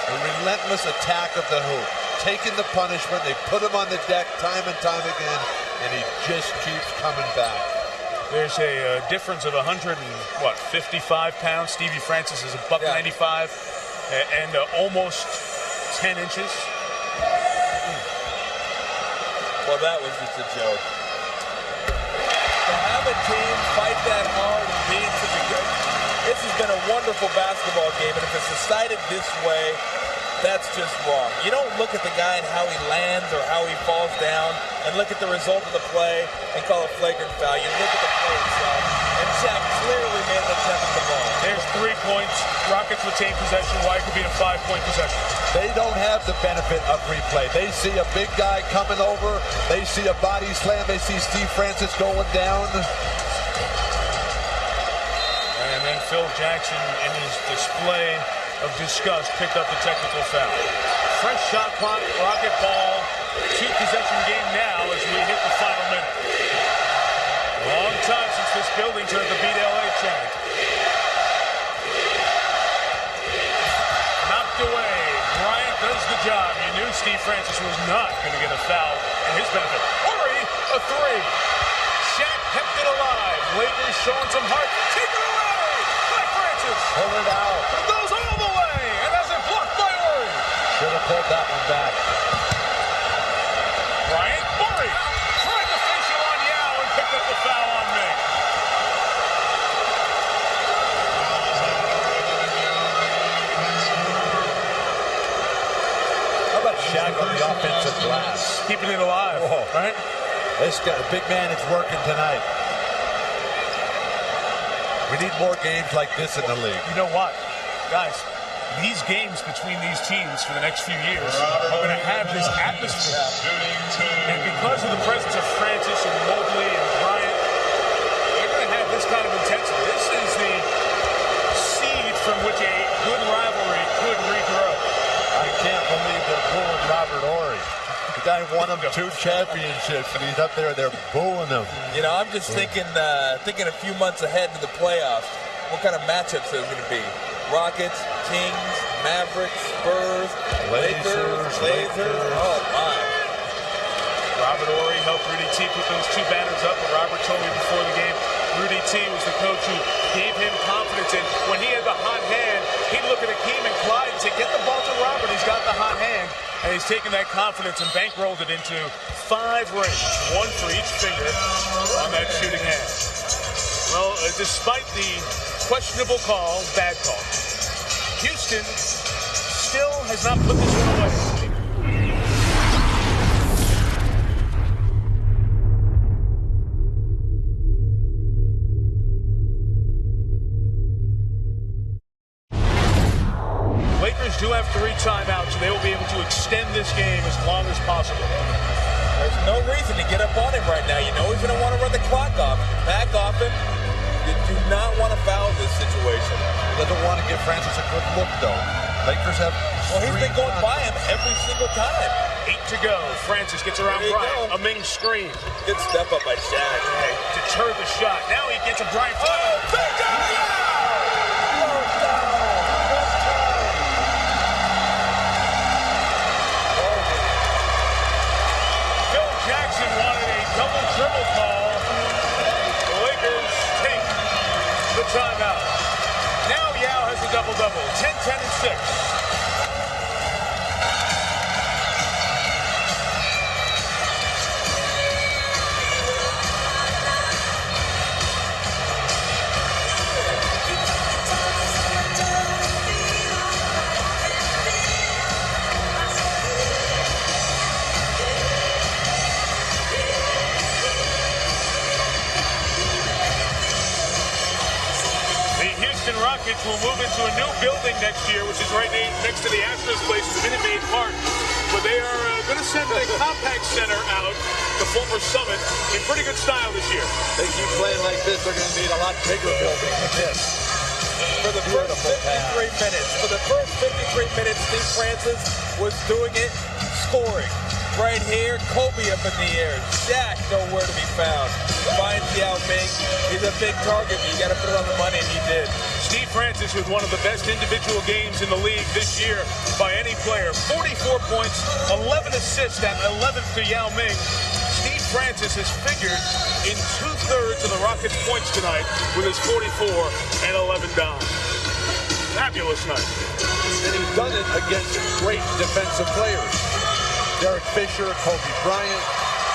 A relentless attack of the hoop. Taking the punishment, they put him on the deck time and time again, and he just keeps coming back. There's a difference of 55 pounds. Stevie Francis is a $195 and almost 10 inches. Well, that was just a joke. To have a team fight that hard and being such a good... This has been a wonderful basketball game, and if it's decided this way, that's just wrong. You don't look at the guy and how he lands or how he falls down and look at the result of the play and call a flagrant foul. You look at the play itself, and Shaq clearly made an attempt at the ball. There's 3 points. Rockets retain possession. Why it could be a 5-point possession? They don't have the benefit of replay. They see a big guy coming over. They see a body slam. They see Steve Francis going down. And then Phil Jackson, in his display of disgust, picked up the technical foul. Fresh shot clock, Rocket ball, 2-possession game now as we hit the final minute. Long time since this building turned the Beat LA chant. Knocked away. Bryant does the job. You knew Steve Francis was not going to get a foul in his benefit. Ori, a 3. Shaq kept it alive. Lakers showing some heart. Take it away by Francis. Pull it out. It goes all the way, and that's it blocked by Ori. Should have pulled that one back. Bryant, Ori tried to facial on Yao and picked up the foul on Ming. How about Shaq on the offensive glass? Keeping it alive, right? This guy, the big man, is working tonight. We need more games like this in the league. You know what, guys? These games between these teams for the next few years are going to have this atmosphere. And because of the presence of Francis and Mobley and Bryant, they're going to have this kind of intensity. This is the seed from which a good rivalry could regrow. I can't believe they're booing Robert Horry. The guy won him 2 championships, and he's up there, they're booing him. You know, I'm just thinking a few months ahead to the playoffs. What kind of matchups there's going to be? Rockets, Kings, Mavericks, Spurs, Lakers. Oh, my. Robert Horry helped Rudy T put those 2 banners up, but Robert told me before the game, Rudy T was the coach who gave him confidence. And when he had the hot hand, he'd look at Akeem and Clyde and say, get the ball to Robert, he's got the hot hand. And he's taken that confidence and bankrolled it into 5 rings, 1 for each finger on that shooting hand. Well, despite the questionable call, bad call, Houston still has not put this one away. Lakers do have 3 timeouts, so they will be able to extend this game as long as possible. There's no reason to get up on him right now. You know he's going to want to run the clock off. Back off him. You do not want to foul this situation. Doesn't want to give Francis a good look, though. Lakers have... Well, he's been going by him every single time. 8 to go. Francis gets around Bryant. A Ming screen. Good step up by Shaq. Deterred the shot. Now he gets a Bryant. Oh, big down! timeout. Now Yao has a double-double, 10, 10, and 6. Rockets will move into a new building next year, which is right next to the Astros place, Minute Maid Park. But they are going to send the Compact Center out, the former Summit, in pretty good style this year. They keep playing like this, they're going to need a lot bigger building than this. For the first 53 minutes, Steve Francis was doing it, scoring. Right here, Kobe up in the air. Shaq nowhere to be found. Finds Yao Ming. He's a big target, but you got to put it on the money, and he did. Steve Francis with one of the best individual games in the league this year by any player. 44 points, 11 assists, that 11th to Yao Ming. Steve Francis has figured in 2/3 of the Rockets' points tonight with his 44 and 11 dimes. Fabulous night. And he's done it against great defensive players. Derek Fisher, Kobe Bryant,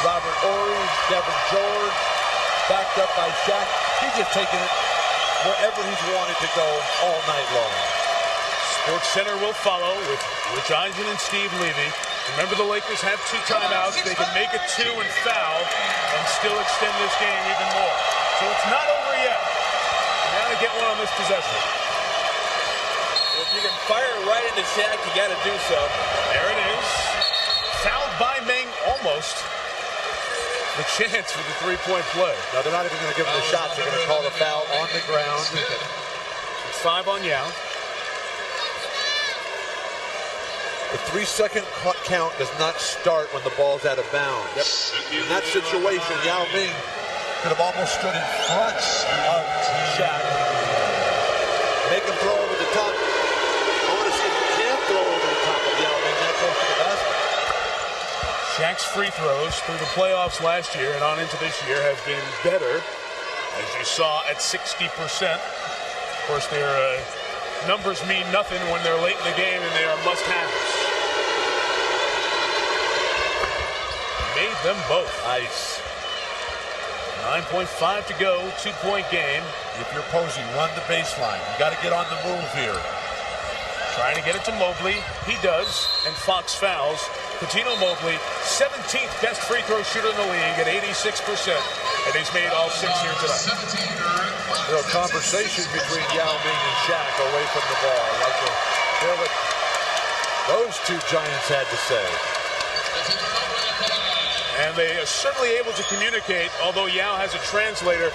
Robert Horry, Devin George, backed up by Shaq. He's just taking it wherever he's wanted to go all night long. Sports Center will follow with Rich Eisen and Steve Levy. Remember, the Lakers have 2 timeouts. They can make it 2 and foul and still extend this game even more. So it's not over yet. Now they get one on this possession. If you can fire it right into Shaq, you got to do so. There it is. Fouled by Ming, almost. The chance for the 3-point play. Now, they're not even going to give him the shot. They're going to call the foul on the ground. It's 5 on Yao. The 3-second count does not start when the ball's out of bounds. In that situation, Yao Ming could have almost stood in front of Shaq. Make him throw over the top. I want to see if he can throw over the top of Yao Ming that close to the basket. Shaq's free throws through the playoffs last year and on into this year have been better, as you saw, at 60%. Of course, their numbers mean nothing when they're late in the game and they are must-haves. Made them both. Nice. 9.5 to go, 2-point game. If you're Posey, run the baseline. You got to get on the move here. Trying to get it to Mobley. He does, and Fox fouls. Patino Mobley, 17th best free throw shooter in the league at 86%. And he's made all 6 here tonight. Real conversation between Yao Ming and Shaq away from the ball. Like to hear what those 2 giants had to say. And they are certainly able to communicate, although Yao has a translator.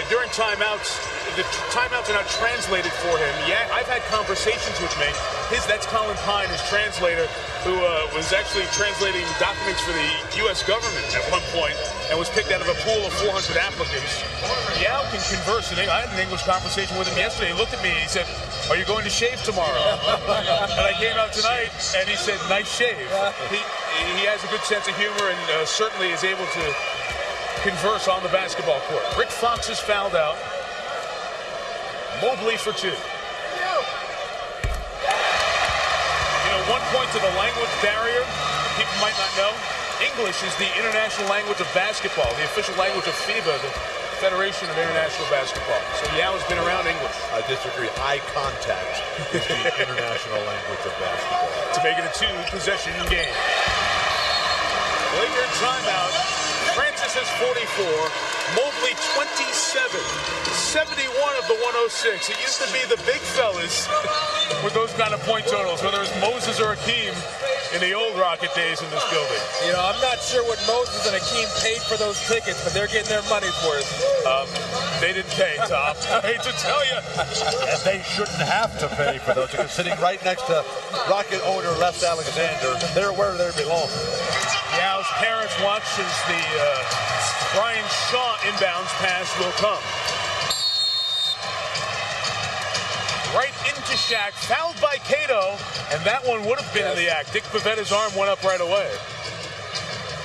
During timeouts, the timeouts are not translated for him. Yeah, I've had conversations with Ming. That's Colin Pine, his translator, who was actually translating documents for the U.S. government at one point and was picked out of a pool of 400 applicants. Yao can converse. I had an English conversation with him yesterday. He looked at me and he said, "Are you going to shave tomorrow?" And I came out tonight and he said, "Nice shave." He has a good sense of humor and certainly is able to converse on the basketball court. Rick Fox is fouled out. Mobley for 2. 1 point to the language barrier. People might not know. English is the international language of basketball, the official language of FIBA, the Federation of International Basketball. So Yao has been around English. I disagree. Eye contact is the international language of basketball. To make it a 2-possession game. Laker timeout. Francis has 44. Mobley 27. 71 of the 106. It used to be the big fellas with those kind of point totals, whether it's Moses or Hakeem in the old Rocket days in this building. You know, I'm not sure what Moses and Hakeem paid for those tickets, but they're getting their money's worth. They didn't pay, Tom. I hate to tell you. And they shouldn't have to pay for those because sitting right next to Rocket owner Les Alexander, they're where they belong. Yao's parents watch as the Brian Shaw inbounds pass will come. Right into Shaq, fouled by Cato, and that one would have been in the act. Dick Pavetta's arm went up right away.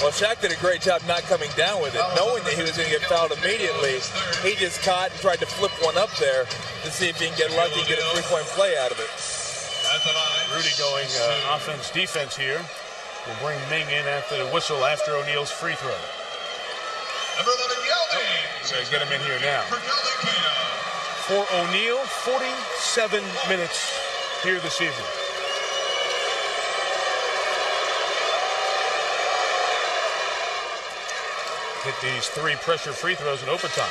Well, Shaq did a great job not coming down with it, knowing that he was going to get fouled immediately. He just caught and tried to flip one up there to see if he can get lucky and get a three-point play out of it. Rudy going offense-defense here. We'll bring Ming in after the whistle after O'Neal's free throw. So get him in here now. For O'Neal, 47 minutes here this evening. Hit these 3 pressure free throws in overtime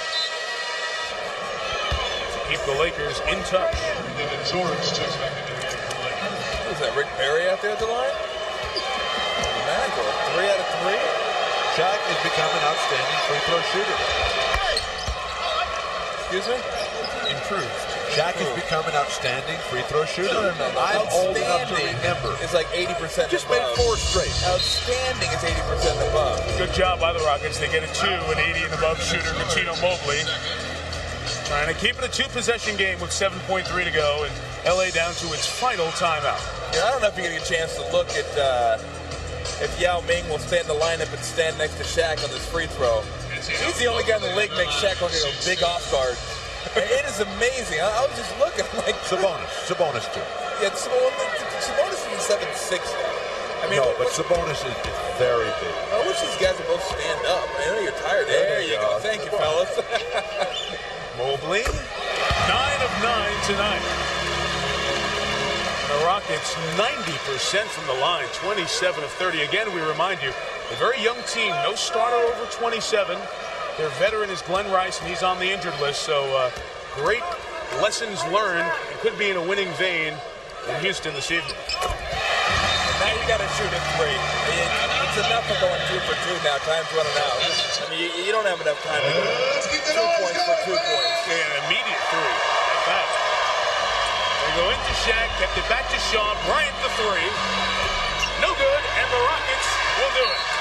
to keep the Lakers in touch. Is that Rick Perry out there at the line? Magical. 3 out of 3. Shaq has become an outstanding free throw shooter. Excuse me? Improved. Shaq has become an outstanding free throw shooter. No. I'm old enough to remember. It's like 80% Just above. made 4 straight. Outstanding is 80% above. Good job by the Rockets. They get a 2, an 80 and above shooter, Cuttino Mobley. Trying to keep it a 2-possession game with 7.3 to go, and LA down to its final timeout. Yeah, I don't know if you get a chance to look at if Yao Ming will stay in the lineup and stand next to Shaq on this free throw. He's the only guy in the league makes Shaq look like a big off guard. It is amazing. I was just looking like Sabonis too. Yeah, Sabonis is 7'6". I mean, no, but Sabonis is very big. I wish these guys would both stand up. I know you're tired. There you go. Thank you, fellas. Mobley, 9 of 9 tonight. The Rockets 90% from the line, 27 of 30. Again, we remind you, a very young team, no starter over 27. Their veteran is Glenn Rice, and he's on the injured list. So great lessons learned. It could be in a winning vein in Houston this evening. Now you got to shoot a 3. It's enough of going 2 for 2 now. Time's running out. I mean, you don't have enough time to go 2 points for 2 points. Yeah, an immediate 3 at that. They go into Shaq, kept it back to Shaw. Bryant the 3. No good, and the Rockets will do it.